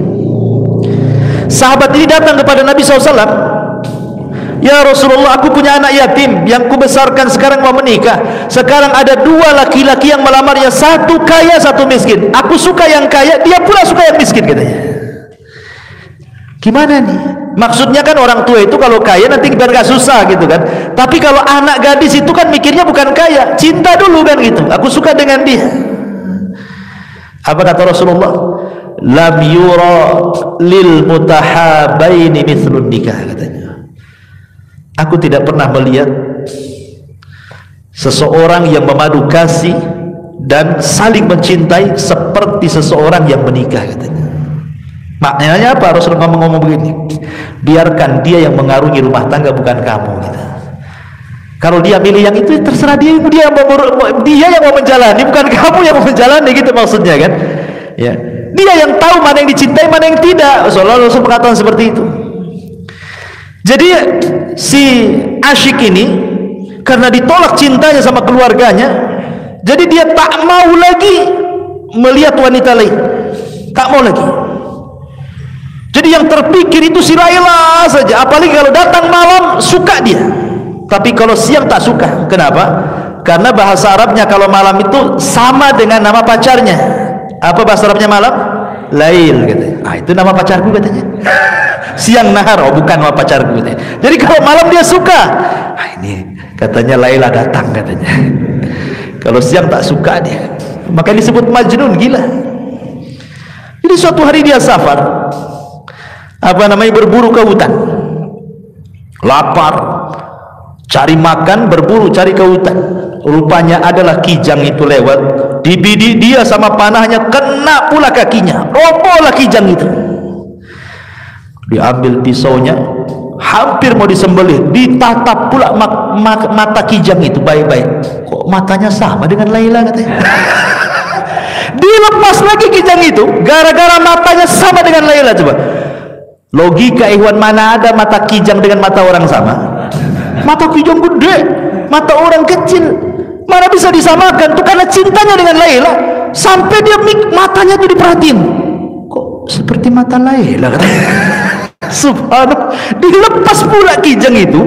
Sahabat ini datang kepada Nabi SAW. Ya Rasulullah, aku punya anak yatim yang kubesarkan sekarang mau menikah. Sekarang ada dua laki-laki yang melamarnya, satu kaya, satu miskin. Aku suka yang kaya, dia pula suka yang miskin, katanya. Gimana nih? Maksudnya kan orang tua itu kalau kaya nanti biar gak susah gitu kan. Tapi kalau anak gadis itu kan mikirnya bukan kaya, cinta dulu kan gitu. Aku suka dengan dia. Apa kata Rasulullah? Lam yura lil mutahabaini mithlun nikah, katanya. Aku tidak pernah melihat seseorang yang memadu kasih dan saling mencintai seperti seseorang yang menikah, katanya. Maknanya apa? Rasulullah ngomong begini, biarkan dia yang mengarungi rumah tangga, bukan kamu gitu. Kalau dia milih yang itu, terserah dia yang mau menjalani, bukan kamu yang mau menjalani, gitu maksudnya kan ya. Dia yang tahu mana yang dicintai, mana yang tidak. Rasulullah mengatakan seperti itu. Jadi si asyik ini karena ditolak cintanya sama keluarganya, jadi dia tak mau lagi melihat wanita lain, tak mau lagi. Jadi yang terpikir itu si Laila saja. Apalagi kalau datang malam suka dia, tapi kalau siang tak suka. Kenapa? Karena bahasa Arabnya kalau malam itu sama dengan nama pacarnya. Apa bahasa Arabnya malam? Lail, katanya. Ah, itu nama pacarku, katanya. Siang nahar, oh bukan nama pacarku, katanya. Jadi kalau malam dia suka. Ah, ini katanya Laila datang, katanya. Kalau siang tak suka dia. Maka disebut Majnun, gila. Jadi suatu hari dia safar, berburu ke hutan, lapar, cari makan, berburu, cari ke hutan. Rupanya adalah kijang itu lewat, dibidik dia sama panahnya, kena pula kakinya, robohlah kijang itu. Diambil pisaunya, hampir mau disembelih, ditatap pula mata kijang itu baik-baik. Kok matanya sama dengan Laila, katanya. Dilepas lagi kijang itu, gara-gara matanya sama dengan Laila. Coba logika Ikhwan, mana ada mata kijang dengan mata orang sama? Mata kijang gede, mata orang kecil, mana bisa disamakan tuh? Karena cintanya dengan Laila sampai dia matanya tuh diperhatiin, kok seperti mata Laila, katanya. Subhanallah, dilepas pula kijang itu,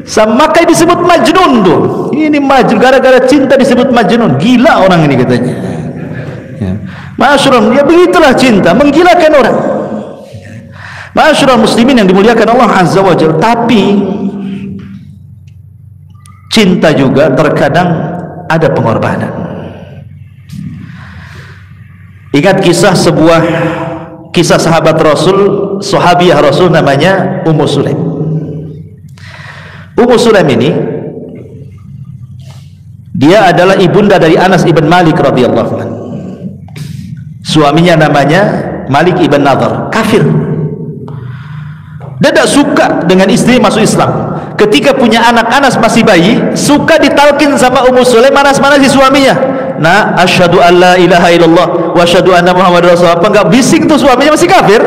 sama kayak disebut Majnun tuh. Ini Majnun, gara-gara cinta disebut Majnun. Gila orang ini, katanya. Ya. Ma'asyiral, ya begitulah cinta, menggilakan orang. Ma'asyiral muslimin yang dimuliakan Allah Azza wa Jalla. Tapi cinta juga terkadang ada pengorbanan. Ingat kisah sahabat Rasul, sahabiah Rasul, namanya Ummu Sulaim. Ummu Sulaim ini dia adalah ibunda dari Anas ibn Malik radhiyallahu anhu. Suaminya namanya Malik ibn Nadhr, kafir. Dia tidak suka dengan istri masuk Islam. Ketika punya anak, Anas masih bayi, suka ditalkin sama Ummu Sulaim manas-manasi suaminya. Nah, asyhadu an la ilaha illallah wa asyhadu anna Muhammadar Rasulullah. Apa enggak bising tuh suaminya masih kafir?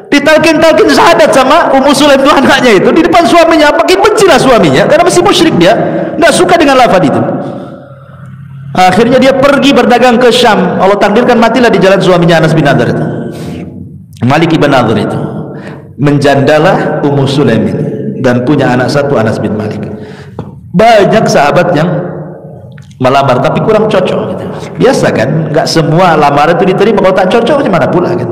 Ditalkin-talkin syahadat sama Ummu Sulaim itu anaknya itu di depan suaminya, makin bencilah suaminya karena masih musyrik, dia enggak suka dengan lafaz itu. Akhirnya dia pergi berdagang ke Syam. Allah takdirkan matilah di jalan suaminya Anas bin Nadhr itu. Malik ibn Nadhr itu. Menjandalah Ummu Sulaim ini dan punya anak satu, Anas bin Malik. Banyak sahabat yang melamar tapi kurang cocok gitu. Biasa kan, nggak semua lamaran itu diterima. Kalau tak cocok gimana pula kan.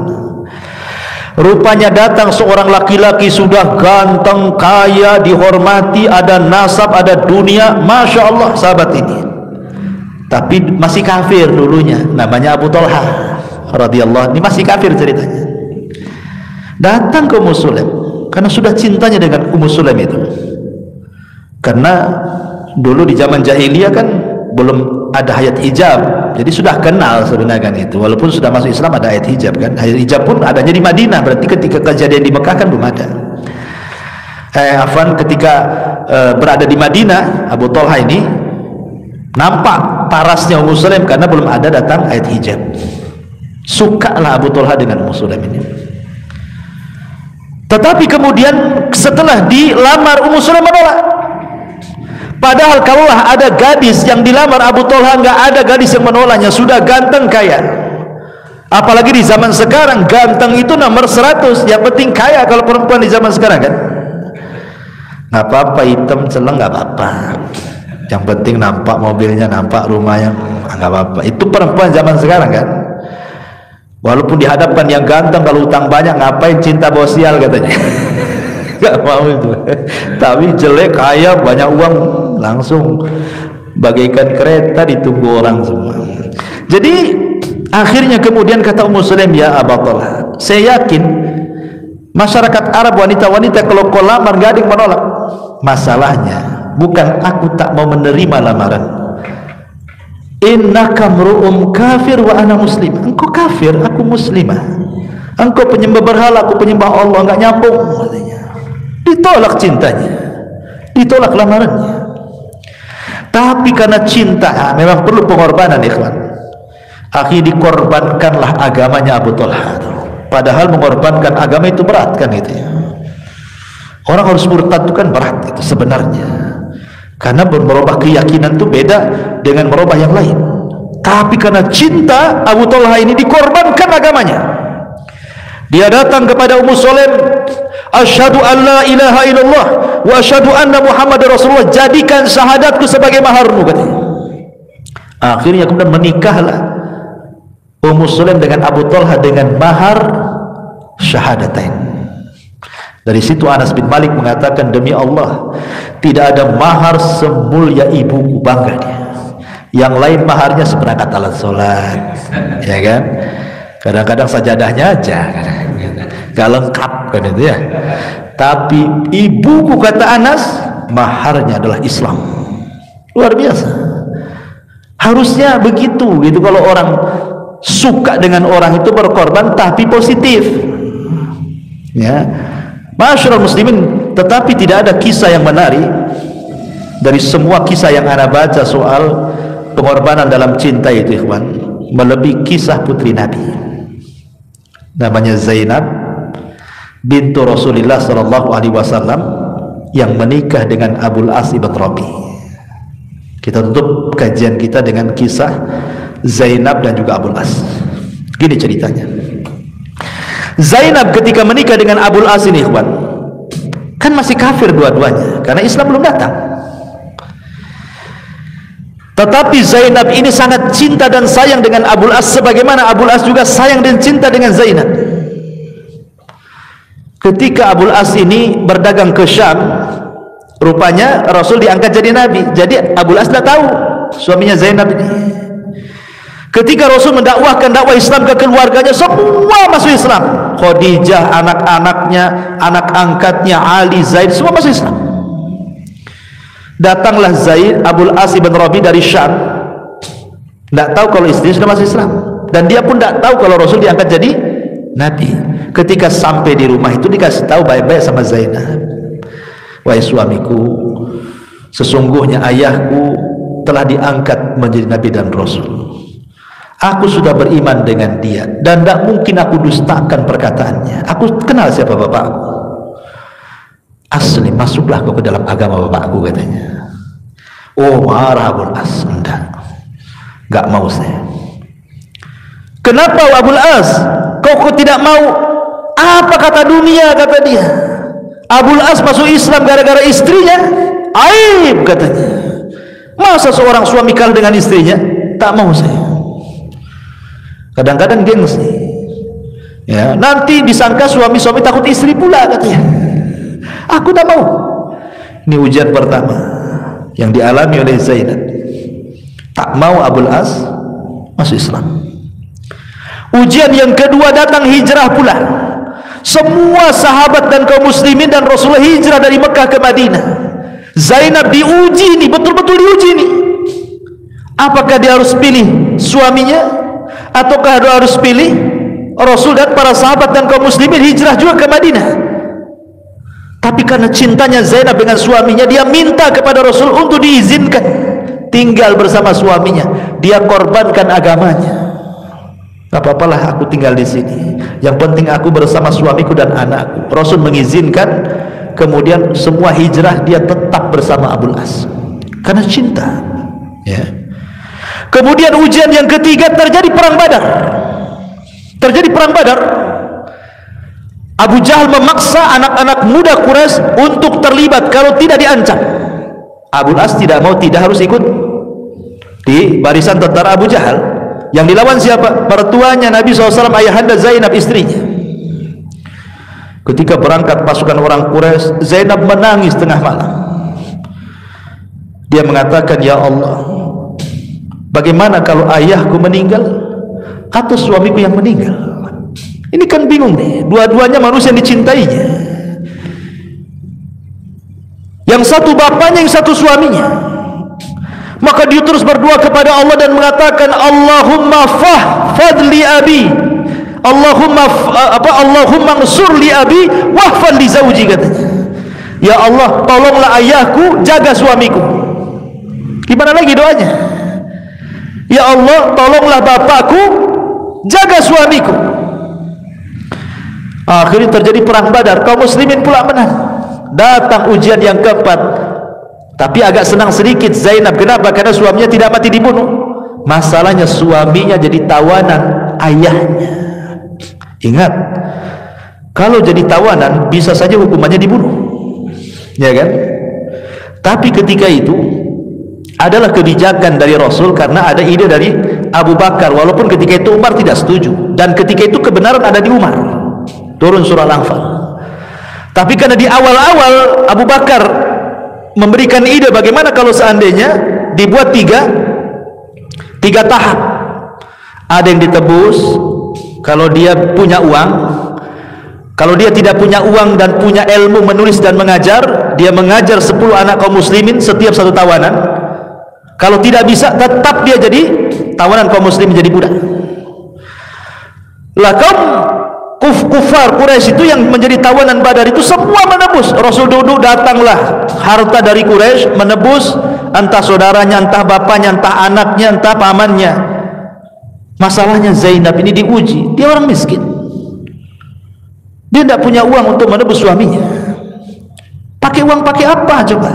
Rupanya datang seorang laki-laki sudah ganteng, kaya, dihormati, ada nasab, ada dunia, masya Allah sahabat ini. Tapi masih kafir dulunya, namanya Abu Talha radhiyallahu. Ini masih kafir ceritanya. Datang ke Ummu Sulaim karena sudah cintanya dengan Ummu Sulaim itu. Karena dulu di zaman jahiliyah kan belum ada hayat hijab, jadi sudah kenal sebenarnya kan itu. Walaupun sudah masuk Islam ada hayat hijab kan. Hayat hijab pun adanya di Madinah, berarti ketika kejadian di Mekah kan belum ada. Ketika berada di Madinah, Abu Talha ini nampak parasnya Ummu Sulaim karena belum ada datang hayat hijab. Sukalah Abu Talha dengan Ummu Sulaim ini. Tetapi kemudian setelah dilamar, Ummu Sulaim menolak. Padahal kalaulah ada gadis yang dilamar Abu Talha, nggak ada gadis yang menolaknya, sudah ganteng kaya. Apalagi di zaman sekarang ganteng itu nomor 100, yang penting kaya kalau perempuan di zaman sekarang kan. Nggak apa-apa hitam celeng, nggak apa-apa, yang penting nampak mobilnya, nampak rumahnya, nggak apa-apa. Itu perempuan zaman sekarang kan. Walaupun dihadapkan yang ganteng, kalau utang banyak ngapain cinta bosial katanya. Gak mau itu. Tapi jelek kaya banyak uang langsung bagaikan kereta ditunggu orang semua. Jadi akhirnya kemudian kata Ummu Sulaim, ya Abu Talha, saya yakin masyarakat Arab, wanita-wanita kalau kau lamar gak ada yang menolak. Masalahnya bukan aku tak mau menerima lamaran. Innaka mru'um kafir wa ana muslim. Engkau kafir, aku muslimah. Engkau penyembah berhala, aku penyembah Allah. Enggak nyambung katanya. Ditolak cintanya, ditolak lamarannya. Tapi karena cinta memang perlu pengorbanan, ikhwan. Akhirnya dikorbankanlah agamanya Abu Talha. Padahal mengorbankan agama itu berat kan itu ya. Orang harus murtad itu kan berat itu sebenarnya. Karena merubah keyakinan itu beda dengan merubah yang lain. Tapi karena cinta, Abu Talha ini dikorbankan agamanya. Dia datang kepada Ummu Sulaim, asyhadu an la ilaha illallah wa asyhadu anna Muhammadar Rasulullah, jadikan syahadatku sebagai maharmu katanya. Akhirnya kemudian menikahlah Ummu Sulaim dengan Abu Talha dengan mahar syahadatain. Dari situ Anas bin Malik mengatakan, demi Allah tidak ada mahar semulia ibuku, bangga dia. Yang lain maharnya seperangkat alat sholat, ya kan? Kadang-kadang sajadahnya aja, gak lengkap kan itu ya. Tapi ibuku, kata Anas, maharnya adalah Islam. Luar biasa. Harusnya begitu gitu. Kalau orang suka dengan orang itu berkorban tapi positif, ya. Masyarul muslimin, tetapi tidak ada kisah yang menarik dari semua kisah yang Anda baca soal pengorbanan dalam cinta itu, ikhwan, melebihi kisah putri Nabi namanya Zainab bintu Rasulullah sallallahu alaihi wasallam yang menikah dengan Abul As ibn Rabi. Kita tutup kajian kita dengan kisah Zainab dan juga Abul As. Gini ceritanya. Zainab ketika menikah dengan Abul As ini, ikhwan, kan masih kafir dua-duanya karena Islam belum datang. Tetapi Zainab ini sangat cinta dan sayang dengan Abul As, sebagaimana Abul As juga sayang dan cinta dengan Zainab. Ketika Abul As ini berdagang ke Syam, rupanya Rasul diangkat jadi nabi. Jadi Abul As tidak tahu suaminya Zainab ini. Ketika Rasul mendakwahkan dakwah Islam ke keluarganya, semua masuk Islam. Khadijah, anak-anaknya, anak angkatnya, Ali, Zaid, semua masuk Islam. Datanglah Zaid Abul As ibn Rabi dari Syam, tidak tahu kalau istri sudah masuk Islam, dan dia pun tidak tahu kalau Rasul diangkat jadi Nabi. Ketika sampai di rumah itu dikasih tahu baik-baik sama Zainab, wahai suamiku, sesungguhnya ayahku telah diangkat menjadi Nabi dan Rasul. Aku sudah beriman dengan dia dan tidak mungkin aku dustakan perkataannya. Aku kenal siapa bapakku. Asli, masuklah kau ke dalam agama bapakku, katanya. Oh, marah Abul As. Enggak mau saya. Kenapa Abul As? Kau tidak mau? Apa kata dunia, kata dia. Abul As masuk Islam gara-gara istrinya. Aib, katanya. Masa seorang suami kalah dengan istrinya? Tak mau saya. Kadang-kadang gengsi, ya, nanti disangka suami-suami takut istri pula, katanya. Aku tak mau. Ini ujian pertama yang dialami oleh Zainab. Tak mau Abul As masuk Islam. Ujian yang kedua datang, hijrah pula. Semua sahabat dan kaum muslimin dan Rasulullah hijrah dari Mekah ke Madinah. Zainab diuji nih, betul-betul diuji nih. Apakah dia harus pilih suaminya, ataukah dia harus pilih Rasul dan para sahabat dan kaum muslimin hijrah juga ke Madinah? Tapi karena cintanya Zainab dengan suaminya, dia minta kepada Rasul untuk diizinkan tinggal bersama suaminya. Dia korbankan agamanya. Tak apa-apalah, aku tinggal di sini. Yang penting aku bersama suamiku dan anakku. Rasul mengizinkan. Kemudian semua hijrah, dia tetap bersama Abul As karena cinta, ya. Kemudian ujian yang ketiga, terjadi perang Badar. Abu Jahal memaksa anak-anak muda Quraisy untuk terlibat kalau tidak diancam. Abul As tidak mau, tidak harus ikut di barisan tentara Abu Jahal. Yang dilawan siapa? Mertuanya Nabi SAW, ayahanda Zainab, istrinya. Ketika berangkat pasukan orang Quraisy, Zainab menangis tengah malam. Dia mengatakan, ya Allah, bagaimana kalau ayahku meninggal atau suamiku yang meninggal? Ini kan bingung nih, dua-duanya manusia yang dicintainya. Yang satu bapaknya, yang satu suaminya. Maka dia terus berdoa kepada Allah dan mengatakan, Allahumma fadli abi, Allahumma ansur li abi wahfan li zawji, katanya. Ya Allah, tolonglah ayahku, jaga suamiku. Gimana lagi doanya? Ya Allah, tolonglah bapakku, jaga suamiku. Akhirnya terjadi perang Badar, kaum muslimin pula menang. Datang ujian yang keempat, tapi agak senang sedikit Zainab. Kenapa? Karena suaminya tidak mati dibunuh. Masalahnya suaminya jadi tawanan ayahnya. Ingat, kalau jadi tawanan bisa saja hukumannya dibunuh, ya kan? Tapi ketika itu adalah kebijakan dari Rasul karena ada ide dari Abu Bakar, walaupun ketika itu Umar tidak setuju, dan ketika itu kebenaran ada di Umar. Turun surah Al-Anfal. Tapi karena di awal-awal Abu Bakar memberikan ide, bagaimana kalau seandainya dibuat tiga tahap. Ada yang ditebus kalau dia punya uang. Kalau dia tidak punya uang dan punya ilmu menulis dan mengajar, dia mengajar 10 anak kaum muslimin setiap satu tawanan. Kalau tidak bisa, tetap dia jadi tawanan kaum muslimin, jadi budak. Lah kaum kufar Quraisy itu yang menjadi tawanan Badar itu semua menebus. Rasul duduk, datanglah harta dari Quraisy menebus, entah saudaranya, entah bapaknya, entah anaknya, entah pamannya. Masalahnya Zainab ini diuji, dia orang miskin, dia tidak punya uang untuk menebus suaminya. Pakai uang pakai apa coba?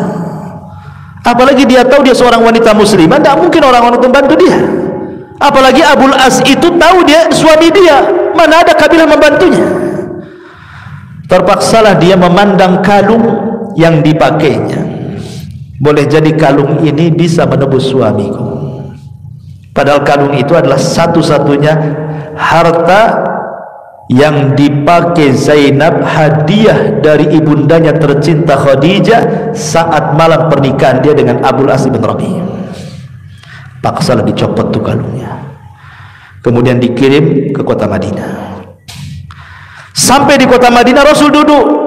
Apalagi dia tahu dia seorang wanita muslimah, tidak mungkin orang-orang membantu dia. Apalagi Abul As itu tahu dia suami dia, mana ada kabilah membantunya. Terpaksalah dia memandang kalung yang dipakainya. Boleh jadi kalung ini bisa menebus suamiku. Padahal kalung itu adalah satu-satunya harta yang dipakai Zainab, hadiah dari ibundanya tercinta Khadijah saat malam pernikahan dia dengan Abul As bin Rabi. Paksalah dicopot tuh kalungnya, kemudian dikirim ke kota Madinah. Sampai di kota Madinah, Rasul duduk.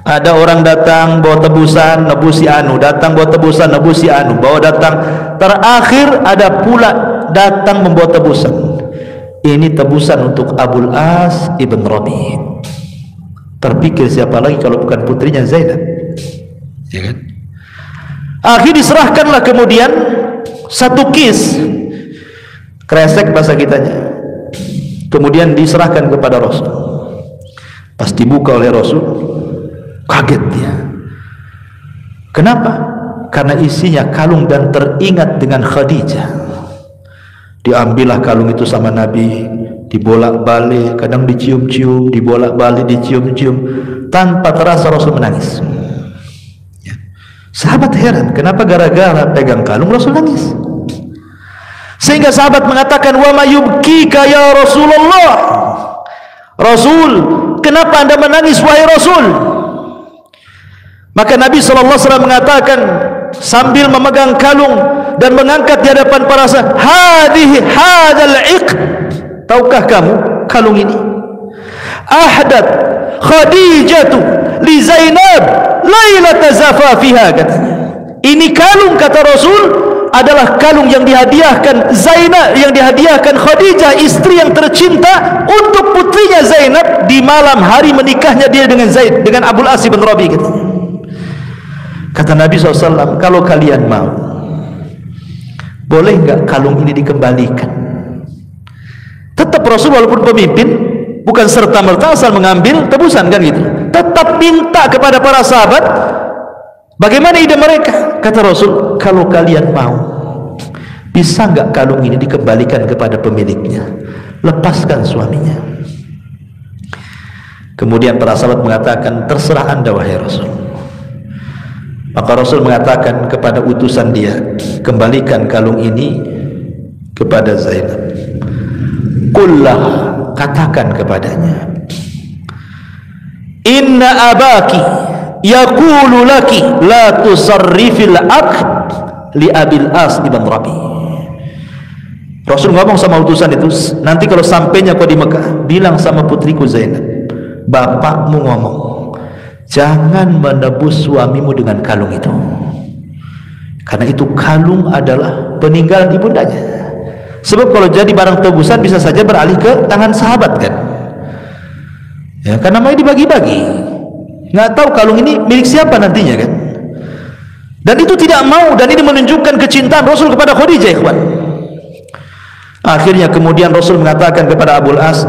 Ada orang datang bawa tebusan, nebusi anu, datang bawa tebusan, nebusi anu, bawa datang. Terakhir ada pula datang membawa tebusan. ini tebusan untuk Abul As ibn Rabi'. Terpikir siapa lagi kalau bukan putrinya Zainab, ya kan? Akhirnya diserahkanlah kemudian satu kis kresek bahasa kitanya, kemudian diserahkan kepada Rasul. Pas dibuka oleh Rasul, kaget dia. Kenapa? Karena isinya kalung dan teringat dengan Khadijah. Diambillah kalung itu sama Nabi, dibolak-balik, kadang dicium-cium, dibolak-balik, dicium-cium, tanpa terasa Rasul menangis. Ya. Sahabat heran, kenapa gara-gara pegang kalung Rasul nangis? Sehingga sahabat mengatakan, wa ma yubkika ya Rasulullah. Rasul, kenapa anda menangis wahai Rasul? Maka Nabi SAW mengatakan sambil memegang kalung dan mengangkat di hadapan para sahabat, hadal iq, tahukah kamu kalung ini ahdat Khadijatu li Zainab lailata zafafiha, katanya. Ini kalung, kata Rasul, adalah kalung yang dihadiahkan Zainab, yang dihadiahkan Khadijah, istri yang tercinta, untuk putrinya Zainab di malam hari menikahnya dia dengan Zaid, dengan Abul As bin Rabi', katanya. Kata Nabi SAW, kalau kalian mau, boleh nggak kalung ini dikembalikan? Tetap Rasul walaupun pemimpin, bukan serta-merta asal mengambil tebusan, kan gitu. Tetap minta kepada para sahabat, bagaimana ide mereka? Kata Rasul, kalau kalian mau, bisa nggak kalung ini dikembalikan kepada pemiliknya? Lepaskan suaminya. Kemudian para sahabat mengatakan, terserah anda wahai Rasul. Maka Rasul mengatakan kepada utusan dia, kembalikan kalung ini kepada Zainab. Qullah, katakan kepadanya, inna abaki yaqulu laki la tusarrifil aqd li Abil As ibn Rabi'. Rasul ngomong sama utusan itu, nanti kalau sampainya kau di Mekah, bilang sama putriku Zainab, bapakmu ngomong, jangan menebus suamimu dengan kalung itu, karena itu kalung adalah peninggalan ibundanya. Sebab kalau jadi barang tebusan bisa saja beralih ke tangan sahabat, kan? Ya, karena mau dibagi-bagi, nggak tahu kalung ini milik siapa nantinya, kan? Dan itu tidak mau, dan ini menunjukkan kecintaan Rasul kepada Khadijah, ikhwan. Akhirnya kemudian Rasul mengatakan kepada Abul As,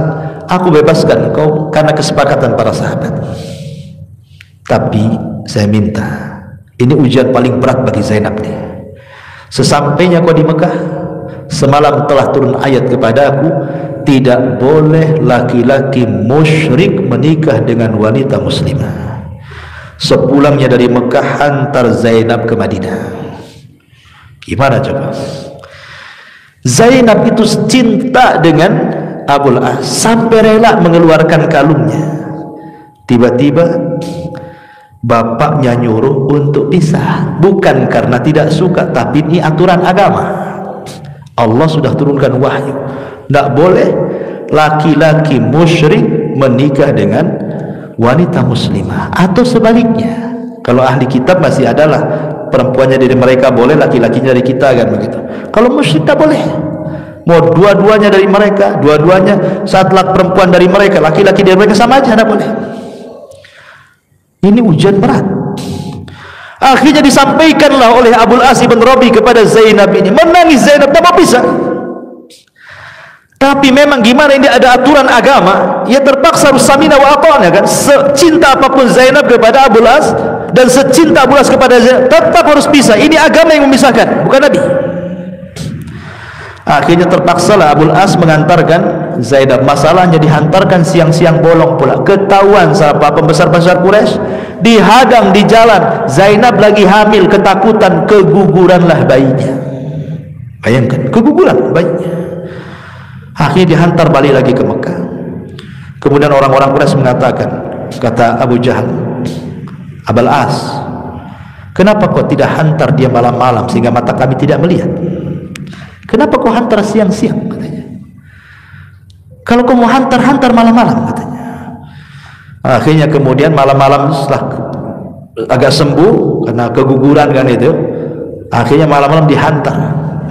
aku bebaskan kau karena kesepakatan para sahabat. Tapi saya minta, ini ujian paling berat bagi Zainab nih. Sesampainya kau di Mekah, semalam telah turun ayat kepada aku, tidak boleh laki-laki musyrik menikah dengan wanita muslimah. Sepulangnya dari Mekah, hantar Zainab ke Madinah. Gimana coba? Zainab itu cinta dengan Abul As sampai rela mengeluarkan kalungnya. Tiba-tiba bapaknya nyuruh untuk pisah, bukan karena tidak suka, tapi ini aturan agama. Allah sudah turunkan wahyu, tidak boleh laki-laki musyrik menikah dengan wanita muslimah, atau sebaliknya. Kalau ahli kitab masih adalah perempuannya dari mereka boleh, laki-lakinya dari kita, kan begitu. Kalau musyrik tak boleh. Mau dua-duanya dari mereka, dua-duanya satlak perempuan dari mereka, laki-laki dari mereka, sama aja, tidak boleh. Ini ujian berat. Akhirnya disampaikanlah oleh Abul As bin Rabi' kepada Zainab ini. Menangis Zainab, tak mau pisah. Tapi memang gimana, ini ada aturan agama, ya terpaksa harus samina wa ata'na, kan? Secinta apapun Zainab kepada Abul As dan secinta Abul As kepada Zainab, tetap harus pisah. Ini agama yang memisahkan, bukan Nabi. Akhirnya terpaksalah Abul As mengantarkan Zainab. Masalahnya dihantarkan siang-siang bolong pula, ketahuan sama pembesar-pembesar Quraisy, dihadang di jalan. Zainab lagi hamil, ketakutan, keguguranlah bayinya. Bayangkan, keguguran bayinya. Akhirnya dihantar balik lagi ke Mekah. Kemudian orang-orang Quraisy mengatakan, kata Abu Jahal, Abul As, kenapa kau tidak hantar dia malam-malam sehingga mata kami tidak melihat? Kenapa kau hantar siang-siang, katanya? Kalau kau mau hantar, hantar malam-malam, katanya. Akhirnya kemudian malam-malam setelah agak sembuh karena keguguran, kan itu, akhirnya malam-malam dihantar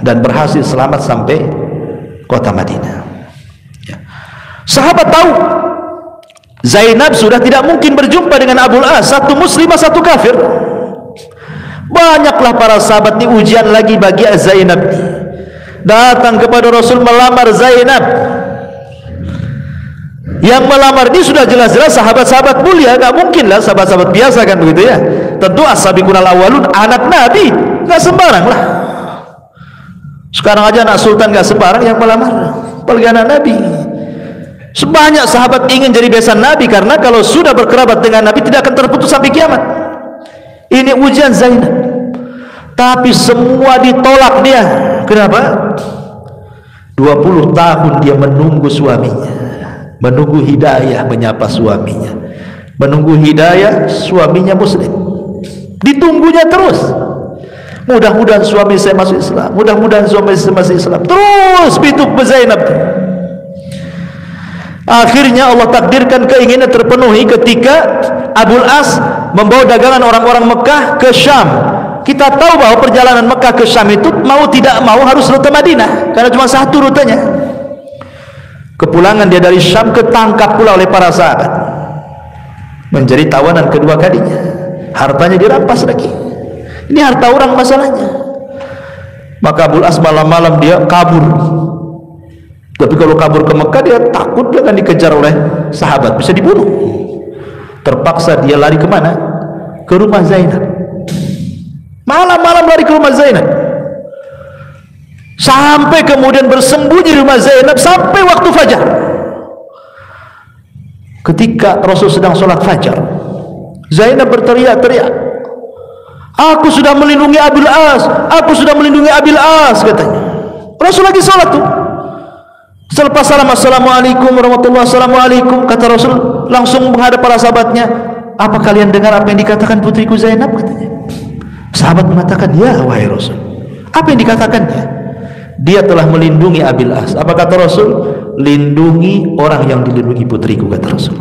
dan berhasil selamat sampai kota Madinah. Sahabat tahu Zainab sudah tidak mungkin berjumpa dengan Abul As, satu muslimah satu kafir. Banyaklah para sahabat ini ujian lagi bagi Zainab, datang kepada Rasul melamar Zainab. Yang melamar ini sudah jelas-jelas sahabat-sahabat mulia, gak mungkin lah sahabat-sahabat biasa kan begitu ya. Tentu as-sabiqunal awwalun, anak Nabi, gak sembarang lah. Sekarang aja anak sultan gak sembarang yang melamar, apalagi anak Nabi. Sebanyak sahabat ingin jadi besan Nabi, karena kalau sudah berkerabat dengan Nabi tidak akan terputus sampai kiamat. Ini ujian Zainab, tapi semua ditolak dia. Kenapa? 20 tahun dia menunggu suaminya, menunggu hidayah menyapa suaminya, menunggu hidayah suaminya muslim, ditunggunya terus. Mudah-mudahan suami saya masuk Islam, mudah-mudahan suami saya masuk Islam, terus pintu Zainab. Akhirnya Allah takdirkan keinginan terpenuhi ketika Abul As membawa dagangan orang-orang Mekah ke Syam. Kita tahu bahwa perjalanan Mekah ke Syam itu mau tidak mau harus rute Madinah, karena cuma satu rutenya. Kepulangan dia dari Syam ketangkap pula oleh para sahabat, menjadi tawanan kedua kalinya. Hartanya dirampas lagi. Ini harta orang masalahnya. Maka Abul As malam-malam dia kabur. Tapi kalau kabur ke Mekah dia takut dia akan dikejar oleh sahabat, bisa dibunuh. Terpaksa dia lari kemana? Ke rumah Zainab. Malam-malam lari ke rumah Zainab, sampai kemudian bersembunyi di rumah Zainab sampai waktu fajar. Ketika Rasul sedang sholat fajar, Zainab berteriak-teriak, "Aku sudah melindungi Abul As, aku sudah melindungi Abil As," katanya. Rasul lagi sholat tuh. Selepas salam, "Assalamualaikum warahmatullahi wabarakatuh," kata Rasul, langsung menghadap para sahabatnya, "Apa kalian dengar apa yang dikatakan putriku Zainab?" katanya. Sahabat mengatakan, "Ya wahai Rasul." "Apa yang dikatakannya?" "Dia telah melindungi Abil As." Apa kata Rasul? "Lindungi orang yang dilindungi putriku," kata Rasul.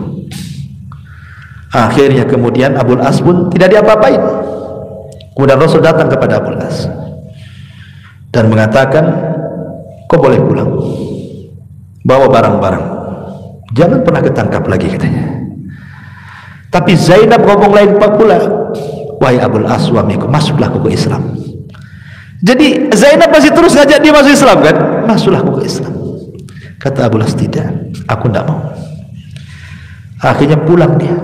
Akhirnya kemudian Abul As pun tidak diapa-apain. Kemudian Rasul datang kepada Abul As dan mengatakan, "Kau boleh pulang, bawa barang-barang, jangan pernah ketangkap lagi," katanya. Tapi Zainab ngomong lain pula, "Wahai Abul As, suamiku, masuklah kau ke Islam." Jadi Zainab masih terus ngajak dia masuk Islam kan? "Masuklah kau ke Islam." Kata Abul As, "Tidak, aku tidak mau." Akhirnya pulang dia.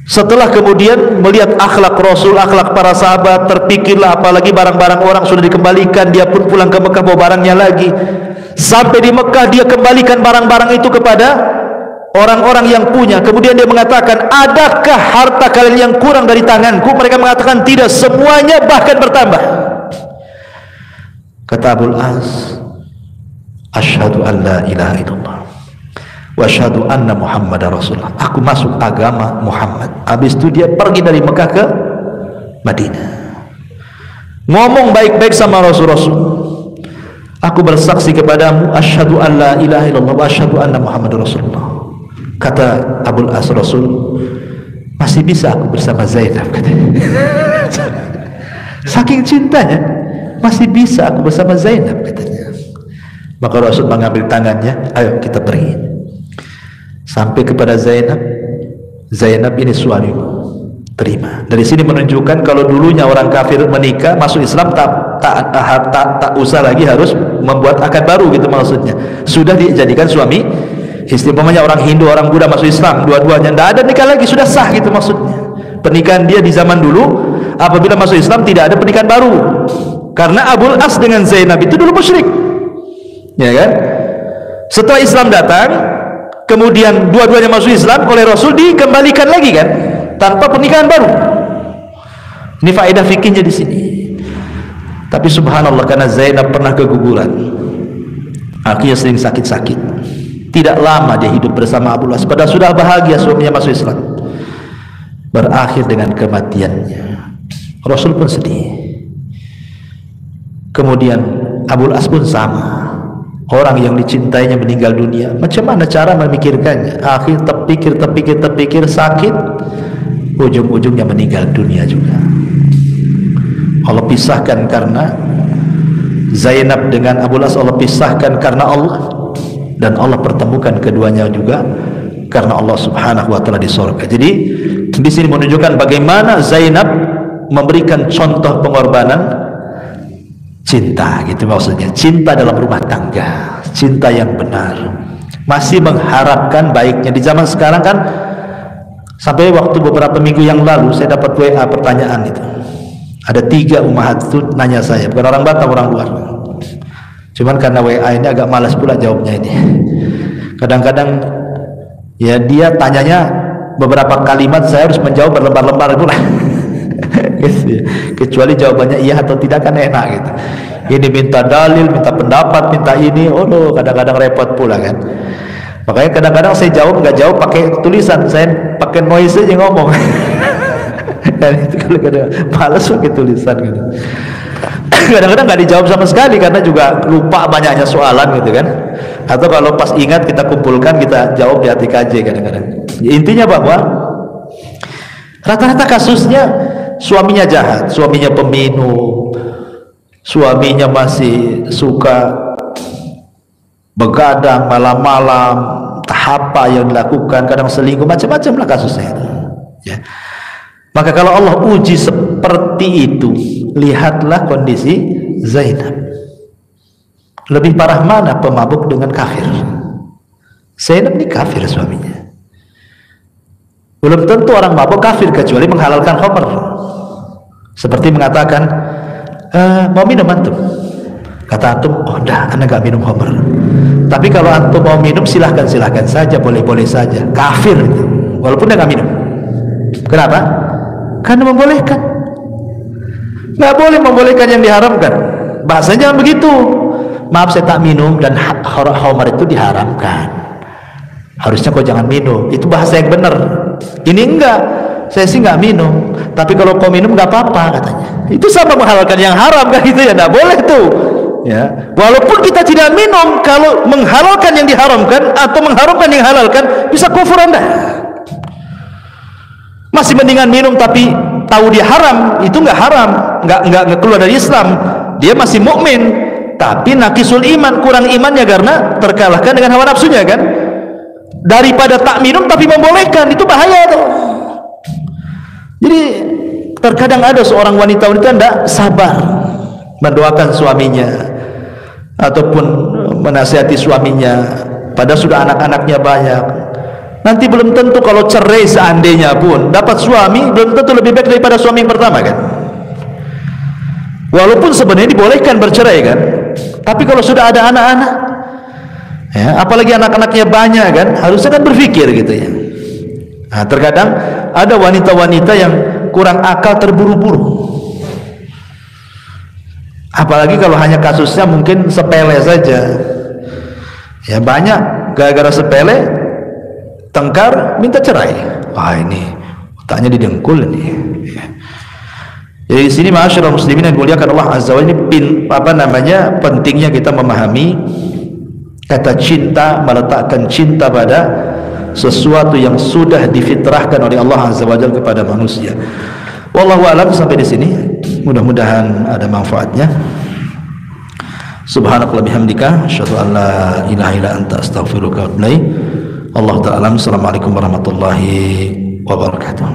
Setelah kemudian melihat akhlak Rasul, akhlak para sahabat, terpikirlah apalagi barang-barang orang sudah dikembalikan, dia pun pulang ke Mekah bawa barangnya lagi. Sampai di Mekah dia kembalikan barang-barang itu kepada orang-orang yang punya. Kemudian dia mengatakan, "Adakah harta kalian yang kurang dari tanganku?" Mereka mengatakan, "Tidak, semuanya bahkan bertambah." Kata Abul As, "Asyhadu an la ilaha illallah wa asyhadu anna Muhammadar Rasulullah." Aku masuk agama Muhammad. Habis itu dia pergi dari Mekah ke Madinah, ngomong baik-baik sama Rasul-Rasul. "Aku bersaksi kepadamu, asyhadu an la ilaha illallah wa asyhadu anna Muhammadar Rasulullah." Kata Abul As, "Rasul, masih bisa aku bersama Zainab," katanya. Saking cintanya, masih bisa aku bersama Zainab, katanya. Maka Rasul mengambil tangannya, "Ayo kita pergi." Sampai kepada Zainab, "Zainab, ini suamimu, terima." Dari sini menunjukkan kalau dulunya orang kafir menikah masuk Islam tak usah lagi harus membuat akad baru gitu, maksudnya sudah dijadikan suami istri. Umpamanya orang Hindu, orang Buddha masuk Islam, dua-duanya tidak ada nikah lagi, sudah sah gitu maksudnya. Pernikahan dia di zaman dulu, apabila masuk Islam tidak ada pernikahan baru, karena Abul As dengan Zainab itu dulu musyrik, ya kan? Setelah Islam datang, kemudian dua-duanya masuk Islam, oleh Rasul dikembalikan lagi kan, tanpa pernikahan baru. Ini faedah fikihnya di sini. Tapi subhanallah, karena Zainab pernah keguguran, akhirnya sering sakit-sakit. Tidak lama dia hidup bersama Abul As, padahal sudah bahagia suaminya masuk Islam. Berakhir dengan kematiannya. Rasul pun sedih. Kemudian Abul As pun sama. Orang yang dicintainya meninggal dunia, macam mana cara memikirkannya? Akhir terpikir sakit, ujung-ujungnya meninggal dunia juga. Allah pisahkan karena Zainab dengan Abul As, Allah pisahkan karena Allah. dan Allah pertemukan keduanya juga karena Allah Subhanahu wa taala di surga. Jadi di sini menunjukkan bagaimana Zainab memberikan contoh pengorbanan cinta, gitu maksudnya. Cinta dalam rumah tangga, cinta yang benar, masih mengharapkan baiknya. Di zaman sekarang kan, sampai waktu beberapa minggu yang lalu saya dapat WA pertanyaan itu. Ada 3 ummahat itu nanya saya, bukan orang Batam, orang luar. Cuman karena WA ini agak malas pula jawabnya ini. Kadang-kadang ya dia tanyanya beberapa kalimat, saya harus menjawab berlembar-lembar itulah. Kecuali jawabannya iya atau tidak kan enak gitu. Ini minta dalil, minta pendapat, minta ini, kadang-kadang repot pula kan. Makanya kadang-kadang saya nggak jawab pakai tulisan, saya pakai noise aja ngomong. Dan itu kalau kadang malas pakai tulisan gitu. Kadang-kadang nggak dijawab sama sekali karena juga lupa banyaknya soalan gitu kan. Atau kalau pas ingat kita kumpulkan, kita jawab di ATKJ kadang-kadang. Intinya bahwa rata-rata kasusnya suaminya jahat, suaminya peminum, suaminya masih suka begadang malam-malam, apa yang dilakukan, kadang selingkuh, macam-macam lah kasusnya itu. Ya. Maka kalau Allah uji seperti itu, lihatlah kondisi Zainab. Lebih parah mana pemabuk dengan kafir? Zainab ini kafir suaminya. Belum tentu orang mabuk kafir kecuali menghalalkan khamr. Seperti mengatakan, mau minum antum? Kata antum, oh dah, anda gak minum khamr. Tapi kalau antum mau minum, silahkan saja, boleh-boleh saja. Kafir itu, walaupun dia gak minum. Kenapa? Karena membolehkan. Gak boleh membolehkan yang diharamkan. Bahasanya jangan begitu. Maaf saya tak minum, dan khamr itu diharamkan. Harusnya kau jangan minum. Itu bahasa yang benar. Ini enggak, saya sih nggak minum, tapi kalau kau minum nggak apa-apa katanya. Itu sama menghalalkan yang haram kan, itu ya nggak boleh tuh. Ya, walaupun kita tidak minum, kalau menghalalkan yang diharamkan atau mengharamkan yang halalkan, bisa kufur Anda. Masih mendingan minum tapi tahu dia haram, itu nggak haram, nggak keluar dari Islam. Dia masih mukmin, tapi naqisul iman, kurang imannya karena terkalahkan dengan hawa nafsunya kan. Daripada tak minum tapi membolehkan, itu bahaya tuh. Jadi terkadang ada seorang wanita-wanita tidak sabar mendoakan suaminya ataupun menasihati suaminya, padahal sudah anak-anaknya banyak. Nanti belum tentu kalau cerai seandainya pun dapat suami, belum tentu lebih baik daripada suami yang pertama kan. Walaupun sebenarnya dibolehkan bercerai kan, tapi kalau sudah ada anak-anak, ya, apalagi anak-anaknya banyak kan, harusnya kan berpikir gitu ya. Nah, terkadang ada wanita-wanita yang kurang akal, terburu-buru. Apalagi kalau hanya kasusnya mungkin sepele saja. Ya banyak gara-gara sepele tengkar minta cerai. Wah ini otaknya didengkul ini. Ya. Jadi di sini ma'asyiral muslimin yang dimuliakan Allah Azza wa Jalla, ini pentingnya kita memahami kata cinta, meletakkan cinta pada sesuatu yang sudah difitrahkan oleh Allah Azza wa Jalla kepada manusia. Wallahu a'lam. Sampai di sini, mudah-mudahan ada manfaatnya. Subhanakallah bihamdika, asyhadu an la ilaha illa anta, astaghfiruka wa atubu ilaik. Allah ta'ala. Assalamualaikum warahmatullahi wabarakatuh.